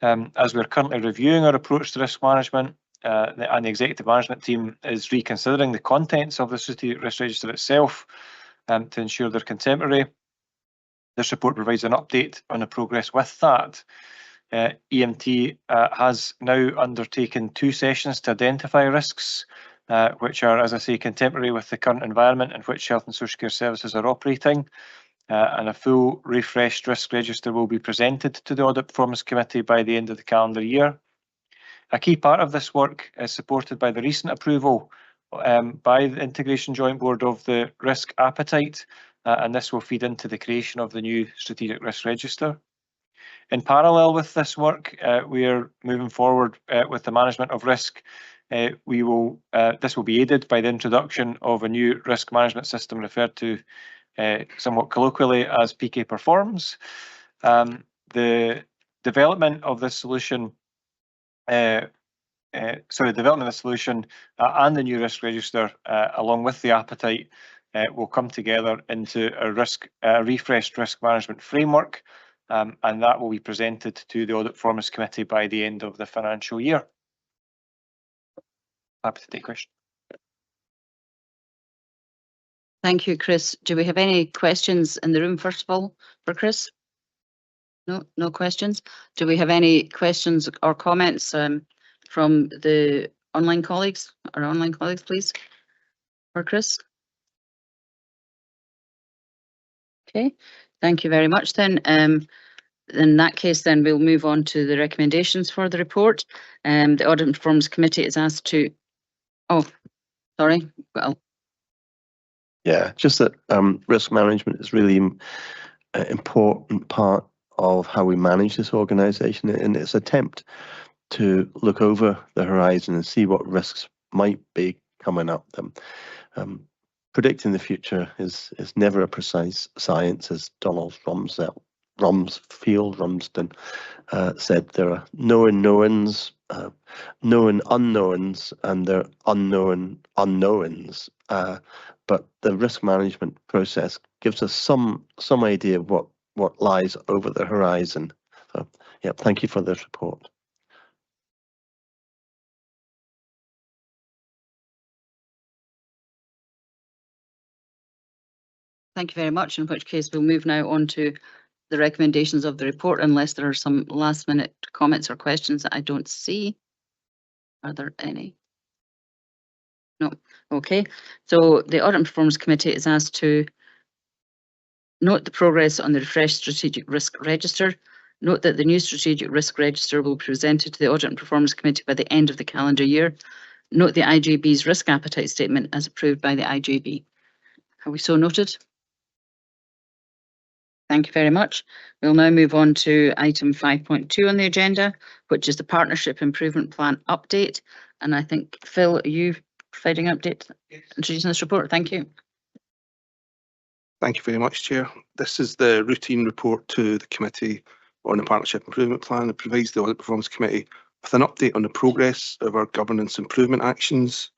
Speaker 9: As we're currently reviewing our approach to risk management, and the executive management team is reconsidering the contents of the strategic risk register itself to ensure they're contemporary. This report provides an update on the progress with that. EMT has now undertaken 2 sessions to identify risks, which are, as I say, contemporary with the current environment in which health and social care services are operating. And a full refreshed risk register will be presented to the Audit Performance Committee by the end of the calendar year. A key part of this work is supported by the recent approval by the Integration Joint Board of the risk appetite, and this will feed into the creation of the new strategic risk register. In parallel with this work, we are moving forward with the management of risk. This will be aided by the introduction of a new risk management system referred to somewhat colloquially as PK Performs. The development of this solution, and the new risk register, along with the appetite, will come together into a refreshed risk management framework, and that will be presented to the Audit Performance Committee by the end of the financial year. Happy to take questions.
Speaker 1: Thank you, Chris. Do we have any questions in the room, first of all, for Chris? No questions. Do we have any questions or comments from the online colleagues? Our online colleagues, please, for Chris. Okay, thank you very much then. In that case, then we'll move on to the recommendations for the report. The Audit and Performance Committee is asked to,
Speaker 4: Yeah, just that risk management is really an important part of how we manage this organisation in its attempt to look over the horizon and see what risks might be coming up. Predicting the future is never a precise science, as Donald Rumsden said. There are known knowns, known unknowns, and there are unknown unknowns. But the risk management process gives us some idea of what lies over the horizon. So, yeah, thank you for this report.
Speaker 1: thank you very much, in which case we'll move now on to the recommendations of the report, unless there are some last minute comments or questions that I don't see. Are there any? No. Okay. So the Audit and Performance Committee is asked to note the progress on the refreshed strategic risk register. Note that the new strategic risk register will be presented to the Audit and Performance Committee by the end of the calendar year. Note the IJB's risk appetite statement as approved by the IJB. Have we so noted? Thank you very much. We'll now move on to item 5.2 on the agenda, which is the Partnership Improvement Plan update. And I think, Phil, are you providing an update, introducing this report? Thank you.
Speaker 10: Thank you very much, Chair. This is the routine report to the committee on the Partnership Improvement Plan. It provides the Audit Performance Committee with an update on the progress of our governance improvement actions.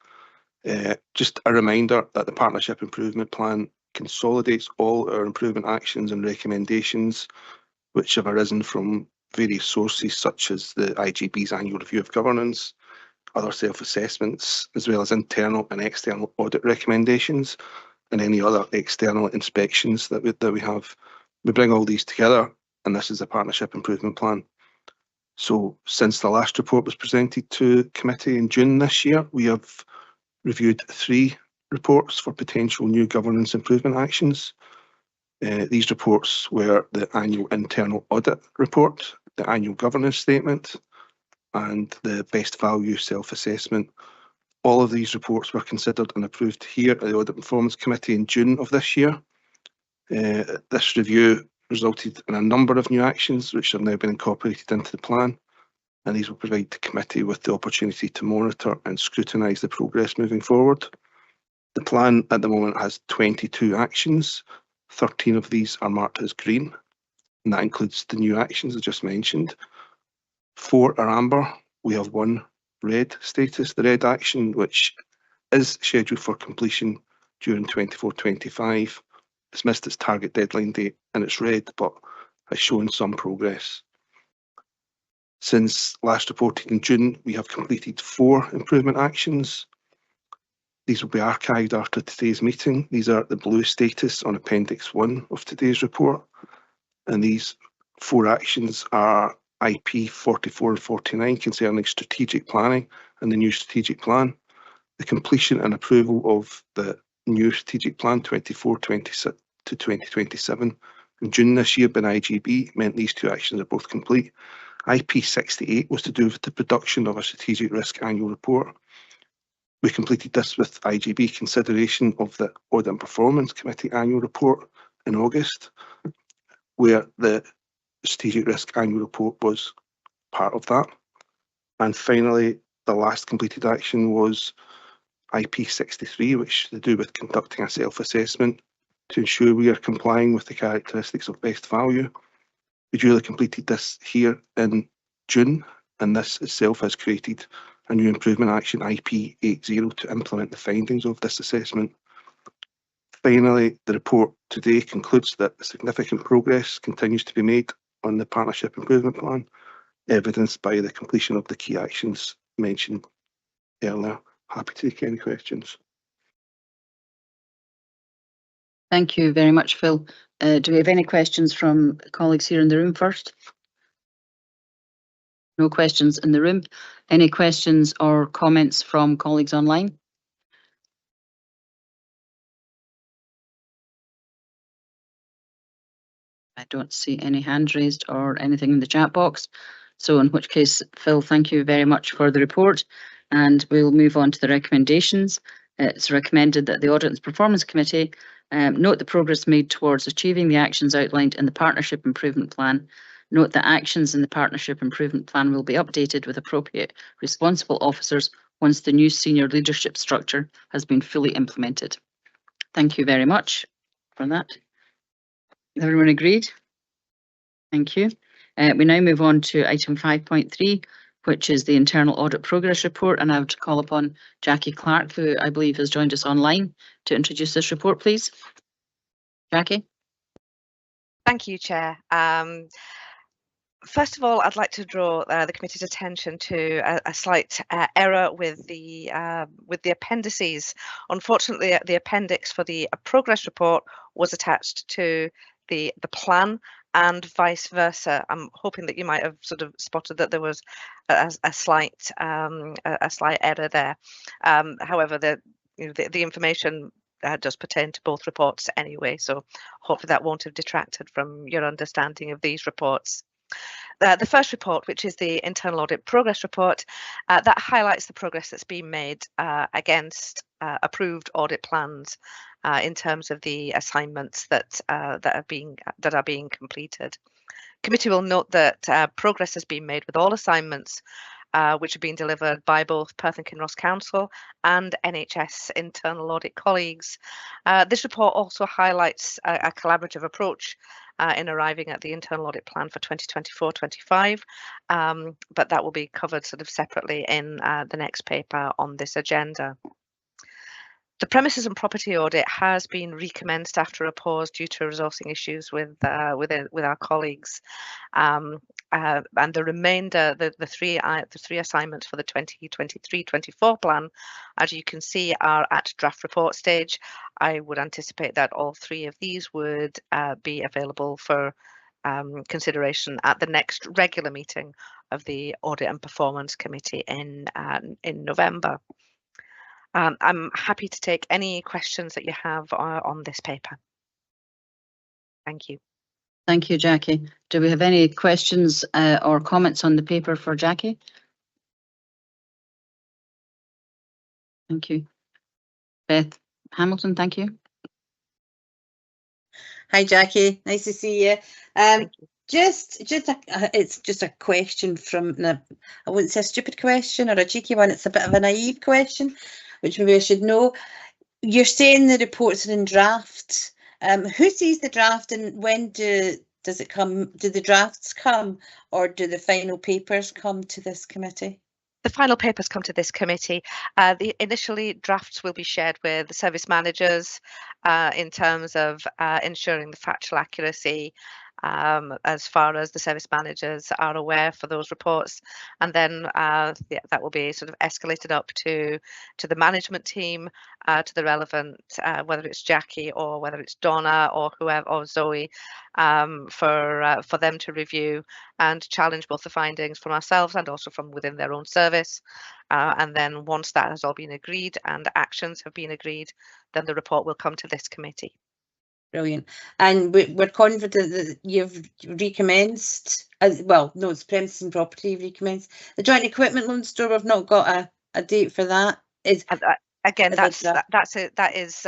Speaker 10: Just a reminder that the Partnership Improvement Plan consolidates all our improvement actions and recommendations which have arisen from various sources such as the IJB's annual review of governance, other self-assessments, as well as internal and external audit recommendations and any other external inspections that we have. We bring all these together, and this is a Partnership Improvement Plan. So since the last report was presented to committee in June this year, we have reviewed 3 reports for potential new governance improvement actions. These reports were the annual internal audit report, the annual governance statement, and the best value self-assessment. All of these reports were considered and approved here at the Audit Performance Committee in June of this year. This review
Speaker 11: resulted in a number of new actions which have now been incorporated into the plan, and these will provide the committee with the opportunity to monitor and scrutinise the progress moving forward. The plan at the moment has 22 actions. 13 of these are marked as green, and that includes the new actions I just mentioned. 4 are amber. We have 1 red status. The red action, which is scheduled for completion during 24-25, has missed its target deadline date and it's red, but has shown some progress. Since last reporting in June, we have completed 4 improvement actions. These will be archived after today's meeting. These are the blue status on Appendix 1 of today's report. And these 4 actions are IP 44 and 49 concerning strategic planning and the new strategic plan, the completion and approval of the new strategic plan 24-26 to 2027 in June this year by IGB meant these 2 actions are both complete. IP 68 was to do with the production of a strategic risk annual report. We completed this with IGB consideration of the Audit and Performance Committee annual report in August, where the strategic risk annual report was part of that. And finally, the last completed action was IP 63, which is to do with conducting a self-assessment to ensure we are complying with the characteristics of best value. We duly completed this here in June, and this itself has created a new improvement action, IP 80, to implement the findings of this assessment. Finally, the report today concludes that significant progress continues to be made on the Partnership Improvement Plan, evidenced by the completion of the key actions mentioned earlier. Happy to take any questions.
Speaker 1: Thank you very much, Phil. Do we have any questions from colleagues here in the room first? No questions in the room. Any questions or comments from colleagues online? I don't see any hands raised or anything in the chat box. So in which case, Phil, thank you very much for the report. And we'll move on to the recommendations. It's recommended that the Audit and Performance Committee note the progress made towards achieving the actions outlined in the Partnership Improvement Plan. Note that actions in the Partnership Improvement Plan will be updated with appropriate responsible officers once the new senior leadership structure has been fully implemented. Thank you very much for that. Everyone agreed? Thank you. We now move on to item 5.3, which is the Internal Audit Progress Report, and I would call upon Jackie Clark, who I believe has joined us online, to introduce this report, please. Jackie?
Speaker 12: Thank you, Chair. First of all, I'd like to draw the committee's attention to a slight error with the appendices. Unfortunately, the appendix for the progress report was attached to the plan and vice versa. I'm hoping that you might have sort of spotted that there was a slight error there. However, the information does pertain to both reports anyway, so hopefully that won't have detracted from your understanding of these reports. The first report, which is the Internal Audit Progress Report, that highlights the progress that's been made against approved audit plans in terms of the assignments that are being completed. Committee will note that progress has been made with all assignments which are being delivered by both Perth and Kinross Council and NHS internal audit colleagues. This report also highlights a collaborative approach in arriving at the internal audit plan for 2024-25, but that will be covered sort of separately in the next paper on this agenda. The premises and property audit has been recommenced after a pause due to resourcing issues with our colleagues, and the remainder, the three assignments for the 2023-24 plan, as you can see, are at draft report stage. I would anticipate that all 3 of these would be available for consideration at the next regular meeting of the Audit and Performance Committee in November. I'm happy to take any questions that you have on this paper. Thank you.
Speaker 1: Thank you, Jackie. Do we have any questions or comments on the paper for Jackie? Thank you. Beth Hamilton, thank you.
Speaker 8: Hi, Jackie. Nice to see you. It's just a question from I wouldn't say a stupid question or a cheeky one. It's a bit of a naive question, which maybe I should know. You're saying the reports are in draft. Who sees the draft, and when does it come? Do the drafts come, or do the final papers come to this committee?
Speaker 12: The final papers come to this committee. Initially, drafts will be shared with the service managers in terms of ensuring the factual accuracy as far as the service managers are aware for those reports, and then that will be sort of escalated up to the management team, to the relevant, whether it's Jackie or whether it's Donna or whoever, or Zoe, for them to review and challenge both the findings from ourselves and also from within their own service. And then once that has all been agreed and actions have been agreed, then the report will come to this committee.
Speaker 8: Brilliant. And we're confident that you've recommenced, well, no, it's premises and property recommenced. The joint equipment loan store, we've not got a date for that.
Speaker 12: Again, that is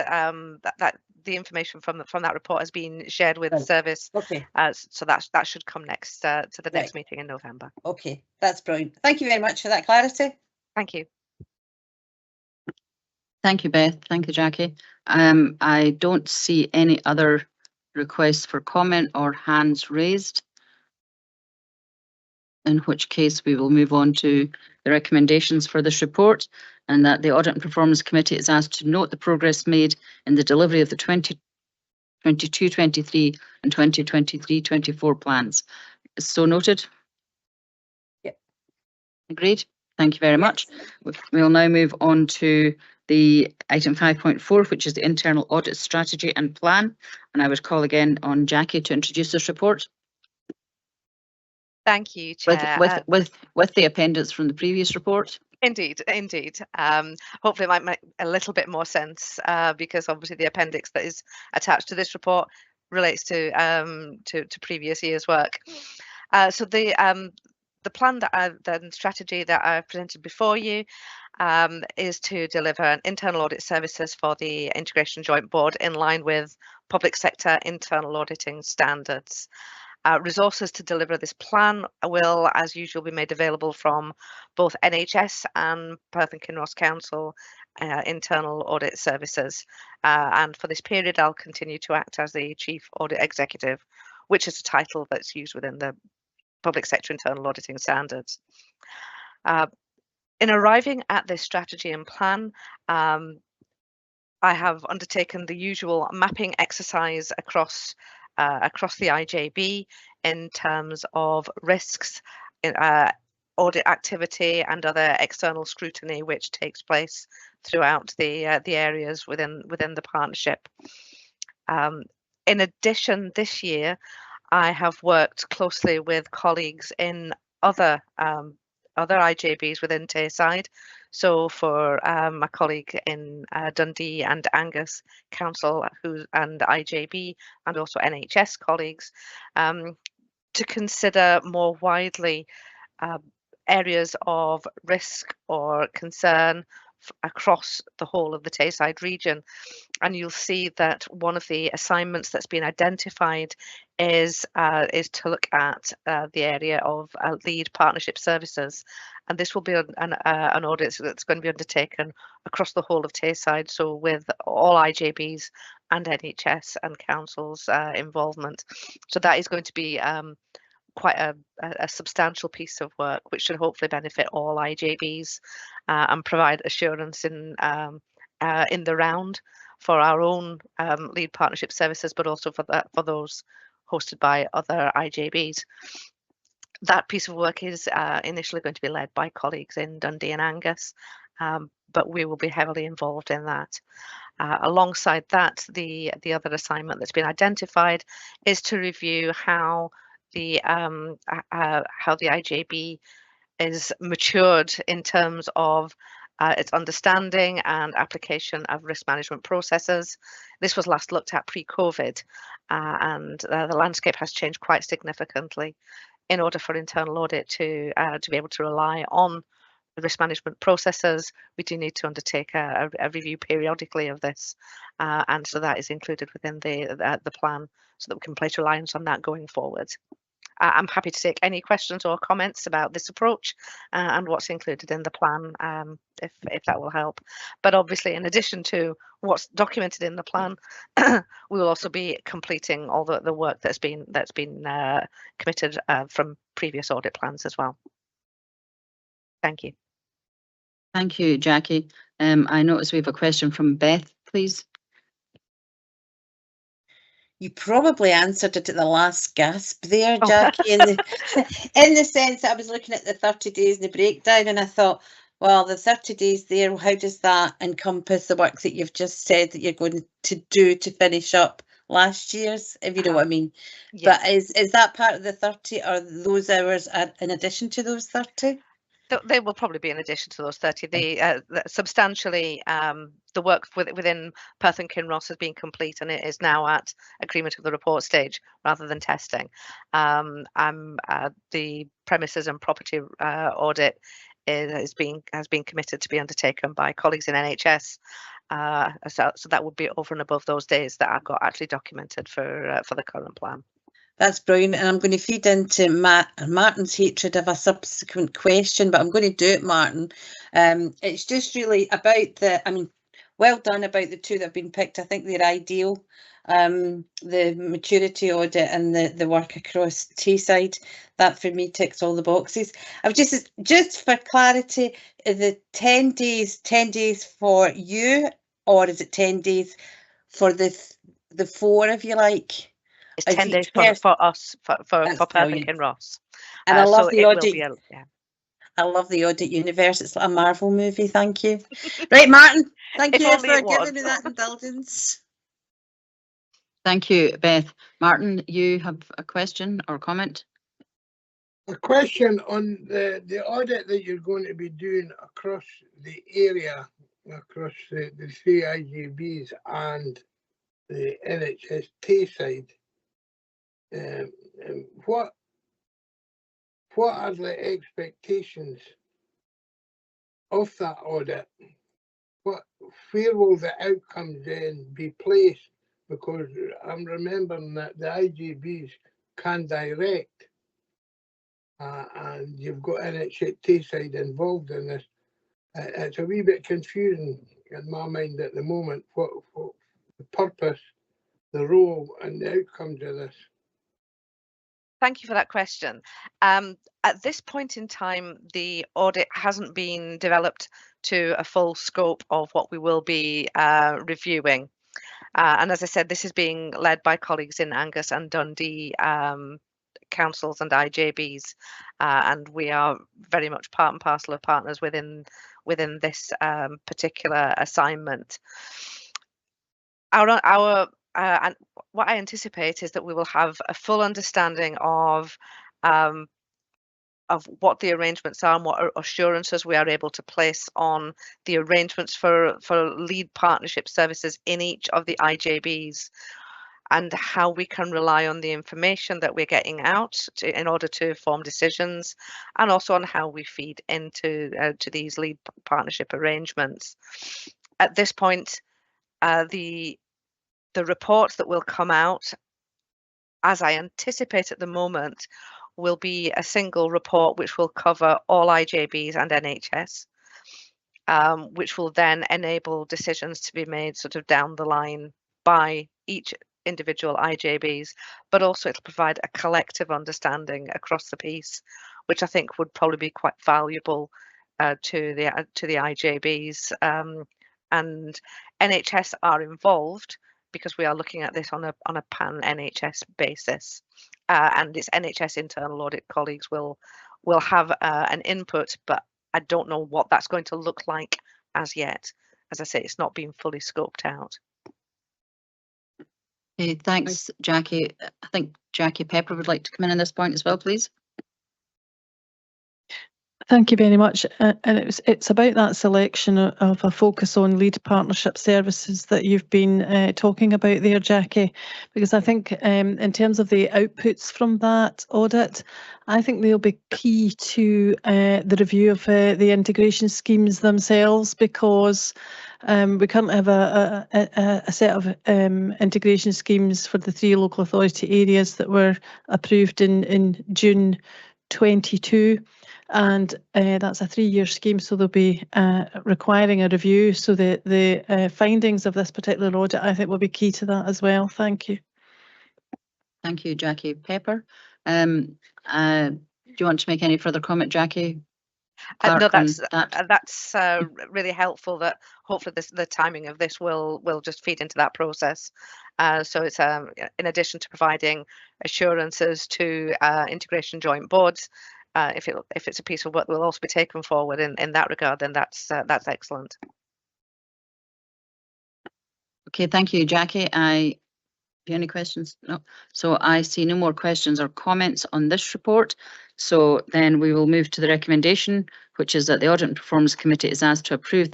Speaker 12: the information from that report has been shared with the service.
Speaker 8: Okay.
Speaker 12: So that should come next to the next meeting in November.
Speaker 8: Okay, that's brilliant. Thank you very much for that clarity.
Speaker 12: Thank you.
Speaker 1: Thank you, Beth. Thank you, Jackie. I don't see any other requests for comment or hands raised, in which case we will move on to the recommendations for this report, and that the Audit and Performance Committee is asked to note the progress made in the delivery of the 2022-23 and 2023-24 plans. So noted.
Speaker 8: Yep.
Speaker 1: Agreed. Thank you very much. We will now move on to the item 5.4, which is the internal audit strategy and plan. And I would call again on Jackie to introduce this report.
Speaker 12: Thank you, Chair.
Speaker 1: With the appendix from the previous report.
Speaker 12: Indeed. Hopefully it might make a little bit more sense because obviously the appendix that is attached to this report relates to previous year's work. So the plan the strategy that I've presented before you is to deliver an internal audit services for the Integration Joint Board in line with public sector internal auditing standards. Resources to deliver this plan will, as usual, be made available from both NHS and Perth and Kinross Council internal audit services. And for this period, I'll continue to act as the Chief Audit Executive, which is a title that's used within the public sector internal auditing standards. In arriving at this strategy and plan, I have undertaken the usual mapping exercise across the IJB in terms of risks, audit activity and other external scrutiny which takes place throughout the areas within the partnership. In addition, this year, I have worked closely with colleagues in other IJBs within Tayside. So for my colleague in Dundee and Angus Council and IJB, and also NHS colleagues, to consider more widely areas of risk or concern across the whole of the Tayside region. And you'll see that one of the assignments that's been identified is to look at the area of lead partnership services, and this will be an audit that's going to be undertaken across the whole of Tayside, so with all IJBs and NHS and councils involvement. So that is going to be quite a substantial piece of work, which should hopefully benefit all IJBs and provide assurance in the round for our own lead partnership services, but also for those hosted by other IJBs. That piece of work is initially going to be led by colleagues in Dundee and Angus, but we will be heavily involved in that. Alongside that, the other assignment that's been identified is to review how the IJB is matured in terms of its understanding and application of risk management processes. This was last looked at pre-COVID, and the landscape has changed quite significantly. In order for internal audit to be able to rely on risk management processes, we do need to undertake a review periodically of this, and so that is included within the plan, so that we can place reliance on that going forward. I'm happy to take any questions or comments about this approach and what's included in the plan, if that will help. But obviously, in addition to what's documented in the plan, we will also be completing all the work that's been committed from previous audit plans as well. Thank you.
Speaker 1: Thank you, Jackie. I notice we have a question from Beth, please.
Speaker 8: You probably answered it at the last gasp there, Jackie, in the sense that I was looking at the 30 days and the breakdown, and I thought, well, the 30 days there, how does that encompass the work that you've just said that you're going to do to finish up last year's, if you know what I mean? Yeah. But is that part of the 30, or those hours in addition to those 30?
Speaker 12: They will probably be in addition to those 30. Substantially, the work within Perth and Kinross has been complete, and it is now at agreement of the report stage rather than testing. The premises and property audit has been committed to be undertaken by colleagues in NHS. So that would be over and above those days that I've got actually documented for the current plan.
Speaker 8: That's brilliant, and I'm going to feed into Martin's hatred of a subsequent question, but I'm going to do it, Martin. It's just really about well done about the two that have been picked. I think they're ideal. The maturity audit and the work across Tayside, that for me ticks all the boxes. I've just for clarity, is it 10 days for you, or is it 10 days for the four, if you like?
Speaker 12: It's 10 days for us, for Perth and Kinross.
Speaker 8: And I love the audit. I love the audit universe. It's like a Marvel movie. Thank you. Right, Martin. Thank you for giving me that indulgence.
Speaker 1: Thank you, Beth. Martin, you have a question or comment?
Speaker 5: A question on the audit that you're going to be doing across the area, across the three IGBs and the NHS Tayside. What are the expectations of that audit? Where will the outcomes then be placed? Because I'm remembering that the IGBs can direct, and you've got NHS Tayside involved in this. It's a wee bit confusing in my mind at the moment, what the purpose, the role and the outcomes of this.
Speaker 12: Thank you for that question. At this point in time, the audit hasn't been developed to a full scope of what we will be reviewing. And as I said, this is being led by colleagues in Angus and Dundee councils and IJBs, and we are very much part and parcel of partners within this particular assignment. And what I anticipate is that we will have a full understanding of what the arrangements are and what assurances we are able to place on the arrangements for lead partnership services in each of the IJBs, and how we can rely on the information that we're getting out in order to form decisions, and also on how we feed into to these lead partnership arrangements. At this point, the reports that will come out, as I anticipate at the moment, will be a single report which will cover all IJBs and NHS, which will then enable decisions to be made sort of down the line by each individual IJBs, but also it'll provide a collective understanding across the piece, which I think would probably be quite valuable to the IJBs. And NHS are involved because we are looking at this on a pan NHS basis, and its NHS internal audit colleagues will have an input, but I don't know what that's going to look like as yet. As I say, it's not been fully scoped out.
Speaker 1: Okay, thanks, Jackie. I think Jackie Pepper would like to come in on this point as well, please.
Speaker 6: Thank you very much. And it's about that selection of a focus on lead partnership services that you've been talking about there, Jackie, because I think in terms of the outputs from that audit, I think they'll be key to the review of the integration schemes themselves, because we currently have a set of integration schemes for the 3 local authority areas that were approved in June 22. And that's a 3-year scheme, so they'll be requiring a review. So the findings of this particular audit, I think, will be key to that as well. Thank you.
Speaker 1: Thank you, Jackie. Pepper, do you want to make any further comment, Jackie?
Speaker 12: No,
Speaker 1: Clark, on
Speaker 12: that's really helpful. That hopefully the timing of this will just feed into that process. So it's in addition to providing assurances to integration joint boards. If it's a piece of work that will also be taken forward in that regard, then that's excellent.
Speaker 1: Okay, thank you, Jackie. Do you have any questions? No. So I see no more questions or comments on this report. So then we will move to the recommendation, which is that the Audit and Performance Committee is asked to approve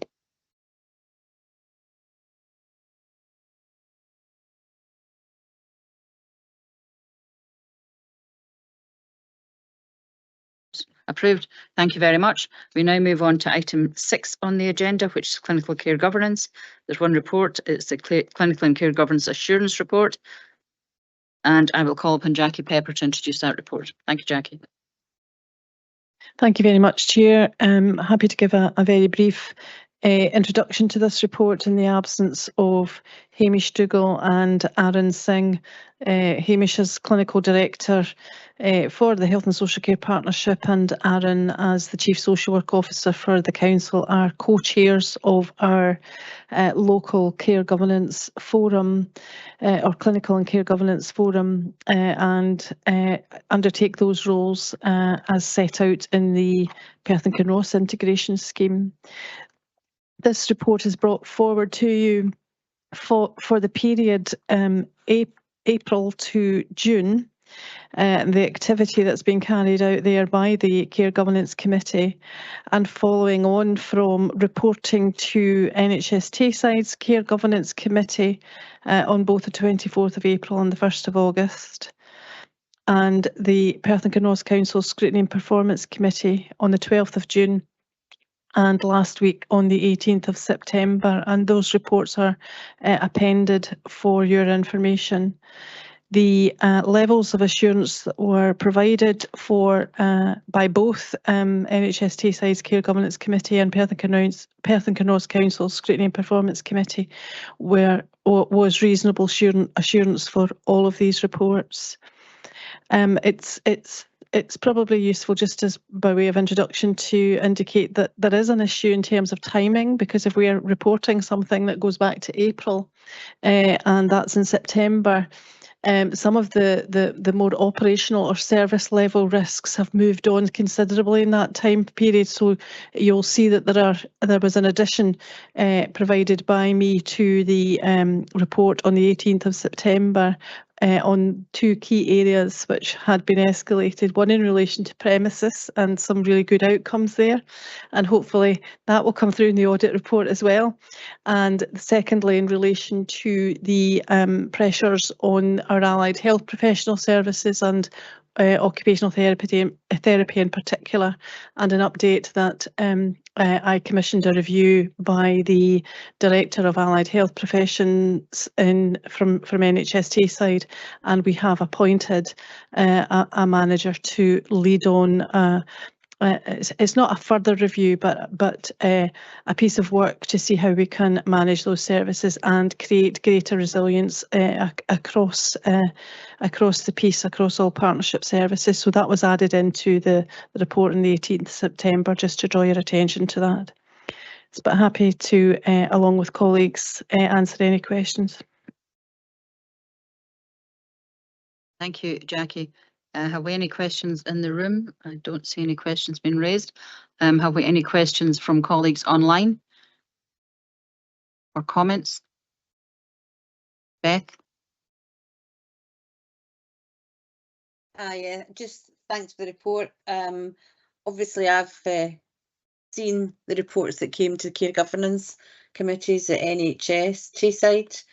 Speaker 1: approved. Thank you very much. We now move on to item 6 on the agenda, which is clinical care governance. There's one report. It's the clinical and care governance assurance report. And I will call upon Jackie Pepper to introduce that report. Thank you, Jackie.
Speaker 6: Thank you very much, Chair. I'm happy to give a very brief introduction to this report in the absence of Hamish Dougal and Aaron Singh. Hamish is Clinical Director for the Health and Social Care Partnership, and Aaron, as the Chief Social Work Officer for the Council, are co-chairs of our local care governance forum, or clinical and care governance forum, and undertake those roles as set out in the Perth and Kinross integration scheme. This report is brought forward to you for the period April to June, the activity that's been carried out there by the Care Governance Committee, and following on from reporting to NHS Tayside's Care Governance Committee on both the 24th of April and the 1st of August, and the Perth and Kinross Council Scrutiny and Performance Committee on the 12th of June, and last week on the 18th of September, and those reports are appended for your information. The levels of assurance that were provided for by both NHS Tayside's Care Governance Committee and Perth and Kinross Council Scrutiny and Performance Committee was reasonable assurance for all of these reports. It's probably useful, just as by way of introduction, to indicate that there is an issue in terms of timing, because if we are reporting something that goes back to April and that's in September, some of the more operational or service level risks have moved on considerably in that time period. So you'll see that there was an addition provided by me to the report on the 18th of September on 2 key areas which had been escalated, one in relation to premises and some really good outcomes there, and hopefully that will come through in the audit report as well, and secondly in relation to the pressures on our allied health professional services and occupational therapy in particular, and an update that I commissioned a review by the Director of Allied Health Professions from NHS Tayside, and we have appointed a manager to lead on it's not a further review, but a piece of work to see how we can manage those services and create greater resilience across the piece, across all partnership services. So that was added into the report on the 18th of September, just to draw your attention to that. But happy to, along with colleagues, answer any questions.
Speaker 1: Thank you, Jackie. Have we any questions in the room? I don't see any questions being raised. Have we any questions from colleagues online or comments? Beth?
Speaker 8: Yeah, just thanks for the report. obviously I've seen the reports that came to the care governance committees at NHS Tayside.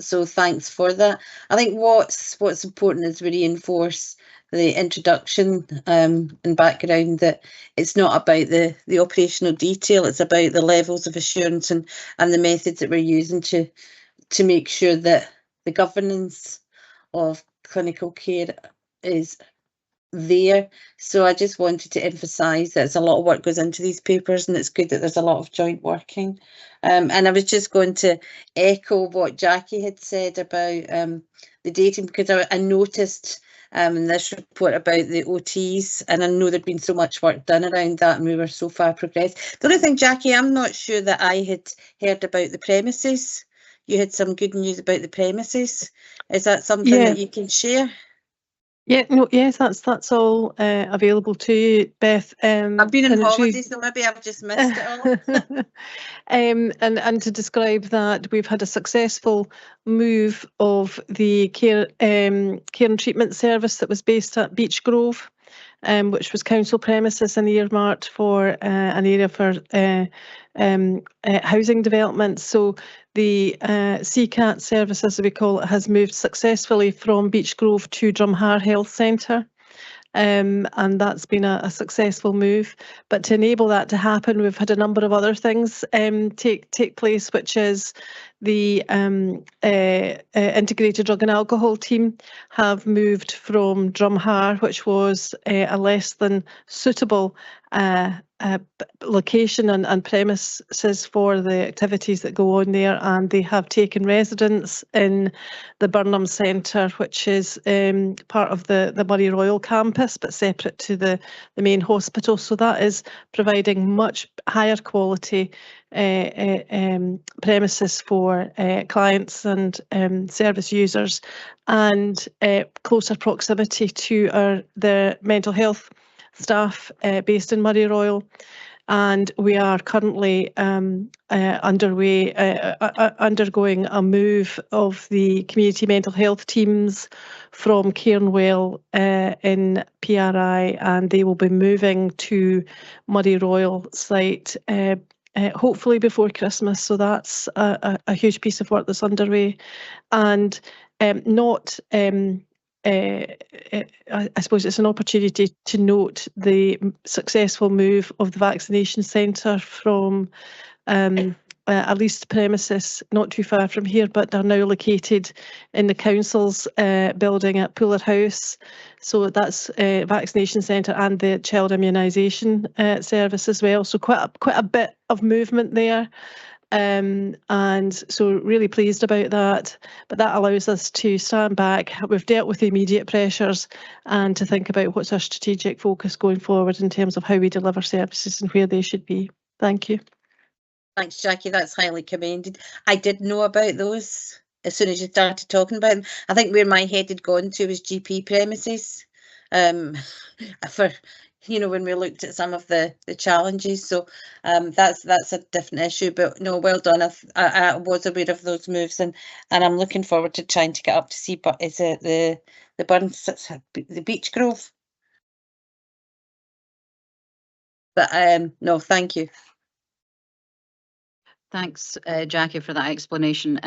Speaker 8: So thanks for that. I think what's important is we reinforce the introduction and background that it's not about the operational detail, it's about the levels of assurance and the methods that we're using to make sure that the governance of clinical care is there. So I just wanted to emphasise that there's a lot of work goes into these papers, and it's good that there's a lot of joint working. And I was just going to echo what Jackie had said about the dating, because I noticed in this report about the OTs, and I know there'd been so much work done around that and we were so far progressed. The only thing, Jackie, I'm not sure that I had heard about the premises. You had some good news about the premises. Is that something that you can share?
Speaker 6: Yeah, no, yes, that's all available to you, Beth.
Speaker 8: I've been on holiday, so maybe I've just missed it all.
Speaker 6: And to describe that, we've had a successful move of the care and treatment service that was based at Beach Grove, which was council premises and earmarked for an area for housing development. So the CCAT service, as we call it, has moved successfully from Beach Grove to Drumhar Health Centre. And that's been a successful move. But to enable that to happen, we've had a number of other things take place, which is the integrated drug and alcohol team have moved from Drumhar, which was a less than suitable location and premises for the activities that go on there, and they have taken residence in the Burnham Centre, which is part of the Murray Royal campus but separate to the main hospital. So that is providing much higher quality premises for clients and service users, and closer proximity to the mental health staff based in Murray Royal. And we are currently undergoing a move of the community mental health teams from Cairnwell in PRI, and they will be moving to Murray Royal site hopefully before Christmas. So that's a huge piece of work that's underway, and I suppose it's an opportunity to note the successful move of the vaccination centre from at least premises not too far from here, but are now located in the council's building at Puller House. So that's vaccination centre and the child immunisation service as well. So quite a bit of movement there. And so really pleased about that, but that allows us to stand back. We've dealt with the immediate pressures and to think about what's our strategic focus going forward in terms of how we deliver services and where they should be. Thank you.
Speaker 8: Thanks, Jackie. That's highly commended. I did know about those as soon as you started talking about them. I think where my head had gone to was GP premises. For when we looked at some of the challenges, so that's a different issue. But no, well done. I was aware of those moves, and I'm looking forward to trying to get up to see. But is it the Beach Grove? But no, thank you.
Speaker 1: Thanks, Jackie, for that explanation.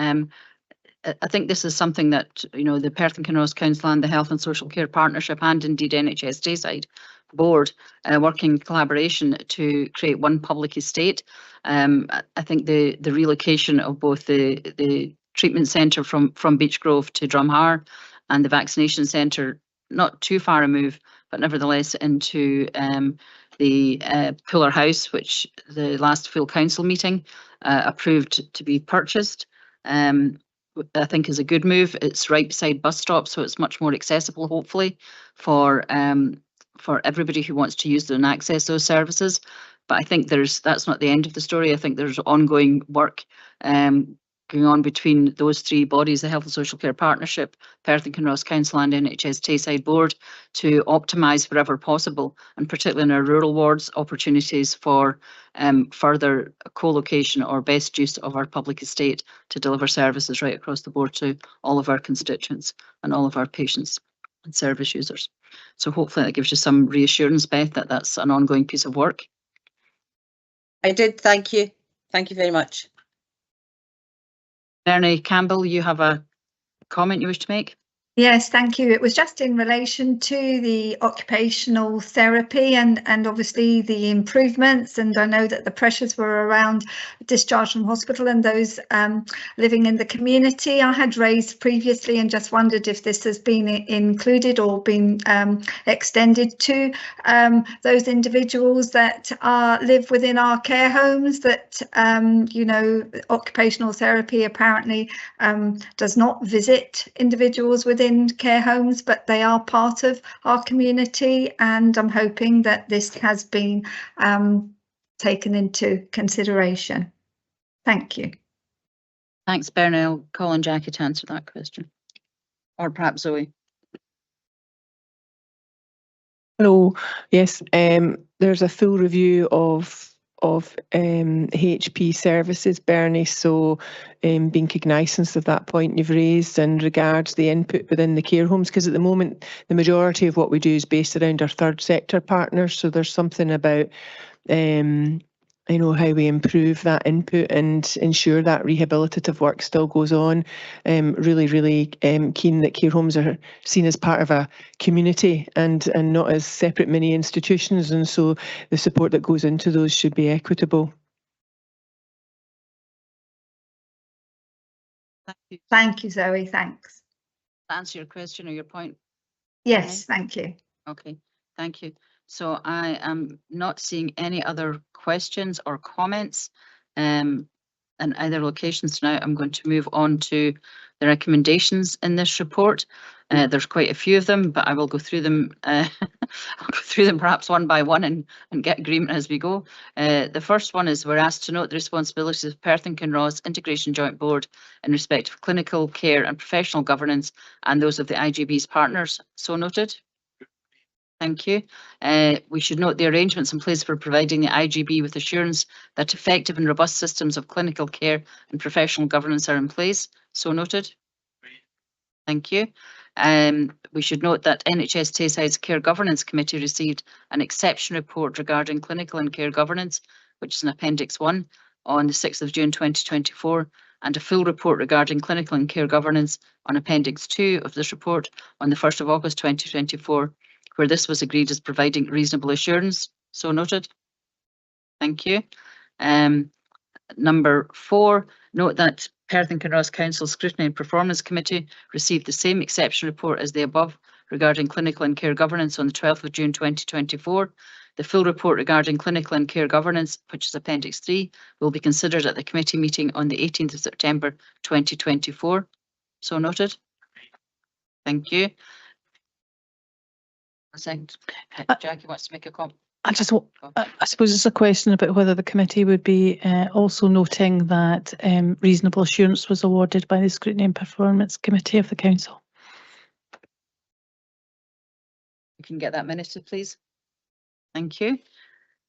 Speaker 1: I think this is something that the Perth and Kinross Council and the Health and Social Care Partnership, and indeed NHS Tayside Board, working in collaboration to create one public estate. I think the relocation of both the treatment centre from Beach Grove to Drumhar and the vaccination centre, not too far a move, but nevertheless into the Puller House, which the last full council meeting approved to be purchased. I think is a good move. It's right beside bus stops, so it's much more accessible, hopefully, for everybody who wants to use them and access those services. But I think that's not the end of the story. I think there's ongoing work going on between those three bodies, the Health and Social Care Partnership, Perth and Kinross Council and NHS Tayside Board, to optimise wherever possible, and particularly in our rural wards, opportunities for further co-location or best use of our public estate to deliver services right across the board to all of our constituents and all of our patients. and service users. So hopefully that gives you some reassurance, Beth, that that's an ongoing piece of work.
Speaker 8: I did, thank you. Thank you very much.
Speaker 1: Bernie Campbell, you have a comment you wish to make?
Speaker 13: Yes, thank you. It was just in relation to the occupational therapy and obviously the improvements. And I know that the pressures were around discharge from hospital and those living in the community. I had raised previously and just wondered if this has been included or been extended to those individuals that live within our care homes, that, you know, occupational therapy apparently does not visit individuals within care homes, but they are part of our community, and I'm hoping that this has been taken into consideration. Thank you.
Speaker 1: Thanks, Bernie. I'll call on Jackie to answer that question. Or perhaps Zoe.
Speaker 7: Hello. Yes, there's a full review of HP services, Bernie, so being cognizant of that point you've raised in regards to the input within the care homes, because at the moment the majority of what we do is based around our third sector partners, so there's something about you know, how we improve that input and ensure that rehabilitative work still goes on. Really keen that care homes are seen as part of a community and not as separate mini institutions, and so the support that goes into those should be equitable.
Speaker 1: Thank you.
Speaker 13: Thank you, Zoe. Thanks.
Speaker 1: Answer your question or your point?
Speaker 13: Yes, thank you.
Speaker 1: Okay, thank you. So I am not seeing any other questions or comments in either locations tonight. I'm going to move on to the recommendations in this report. There's quite a few of them, but I will go through them. I'll go through them perhaps one by one and get agreement as we go. The first one is we're asked to note the responsibilities of Perth and Kinross Integration Joint Board in respect of clinical care and professional governance, and those of the IGB's partners. So noted. Thank you. We should note the arrangements in place for providing the IGB with assurance that effective and robust systems of clinical care and professional governance are in place. So noted. Thank you. We should note that NHS Tayside's Care Governance Committee received an exception report regarding clinical and care governance, which is in Appendix 1, on the 6th of June 2024, and a full report regarding clinical and care governance on Appendix 2 of this report on the 1st of August 2024, where this was agreed as providing reasonable assurance. So noted. Thank you. Number 4, note that Perth and Kinross Council Scrutiny and Performance Committee received the same exception report as the above regarding clinical and care governance on the 12th of June 2024. The full report regarding clinical and care governance, which is Appendix 3, will be considered at the committee meeting on the 18th of September 2024. So noted. Thank you. A second. Jackie wants to make a comment.
Speaker 6: I suppose it's a question about whether the committee would be also noting that reasonable assurance was awarded by the Scrutiny and Performance Committee of the Council.
Speaker 1: You can get that minuted, please. Thank you.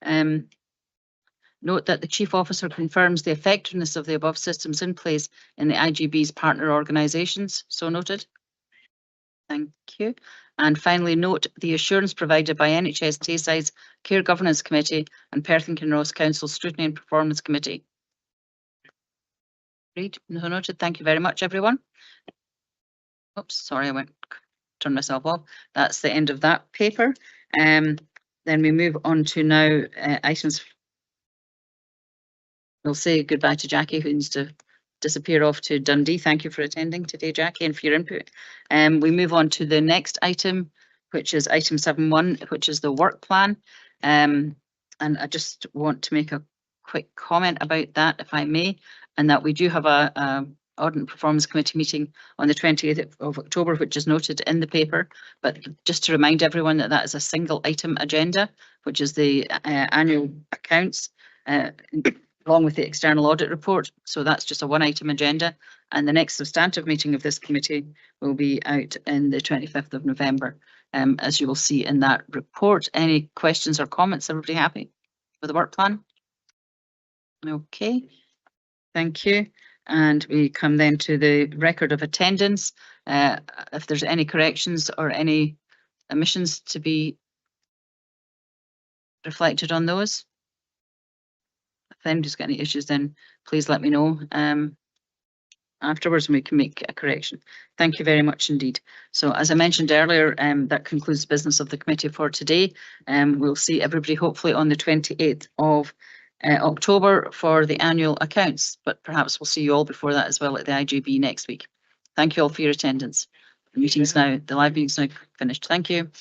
Speaker 1: Note that the Chief Officer confirms the effectiveness of the above systems in place in the IGB's partner organisations. So noted. Thank you. And finally, note the assurance provided by NHS Tayside's Care Governance Committee and Perth and Kinross Council Scrutiny and Performance Committee. Great. Noted. Thank you very much, everyone. Oops, sorry, turned myself off. That's the end of that paper. Then we move on to now items. We'll say goodbye to Jackie, who needs to disappear off to Dundee. Thank you for attending today, Jackie, and for your input. We move on to the next item, which is item 7.1, which is the work plan. And I just want to make a quick comment about that, if I may, and that we do have a Audit and Performance Committee meeting on the 28th of October, which is noted in the paper. But just to remind everyone that that is a single item agenda, which is the annual accounts, along with the external audit report. So that's just a one item agenda. And the next substantive meeting of this committee will be out in the 25th of November, as you will see in that report. Any questions or comments? Everybody happy with the work plan? Okay, thank you. And we come then to the record of attendance. If there's any corrections or any omissions to be reflected on those. If anybody's got any issues, then please let me know afterwards and we can make a correction. Thank you very much indeed. So as I mentioned earlier, that concludes business of the committee for today. We'll see everybody hopefully on the 28th of October for the annual accounts, but perhaps we'll see you all before that as well at the IGB next week. Thank you all for your attendance. The live meeting's now finished. Thank you.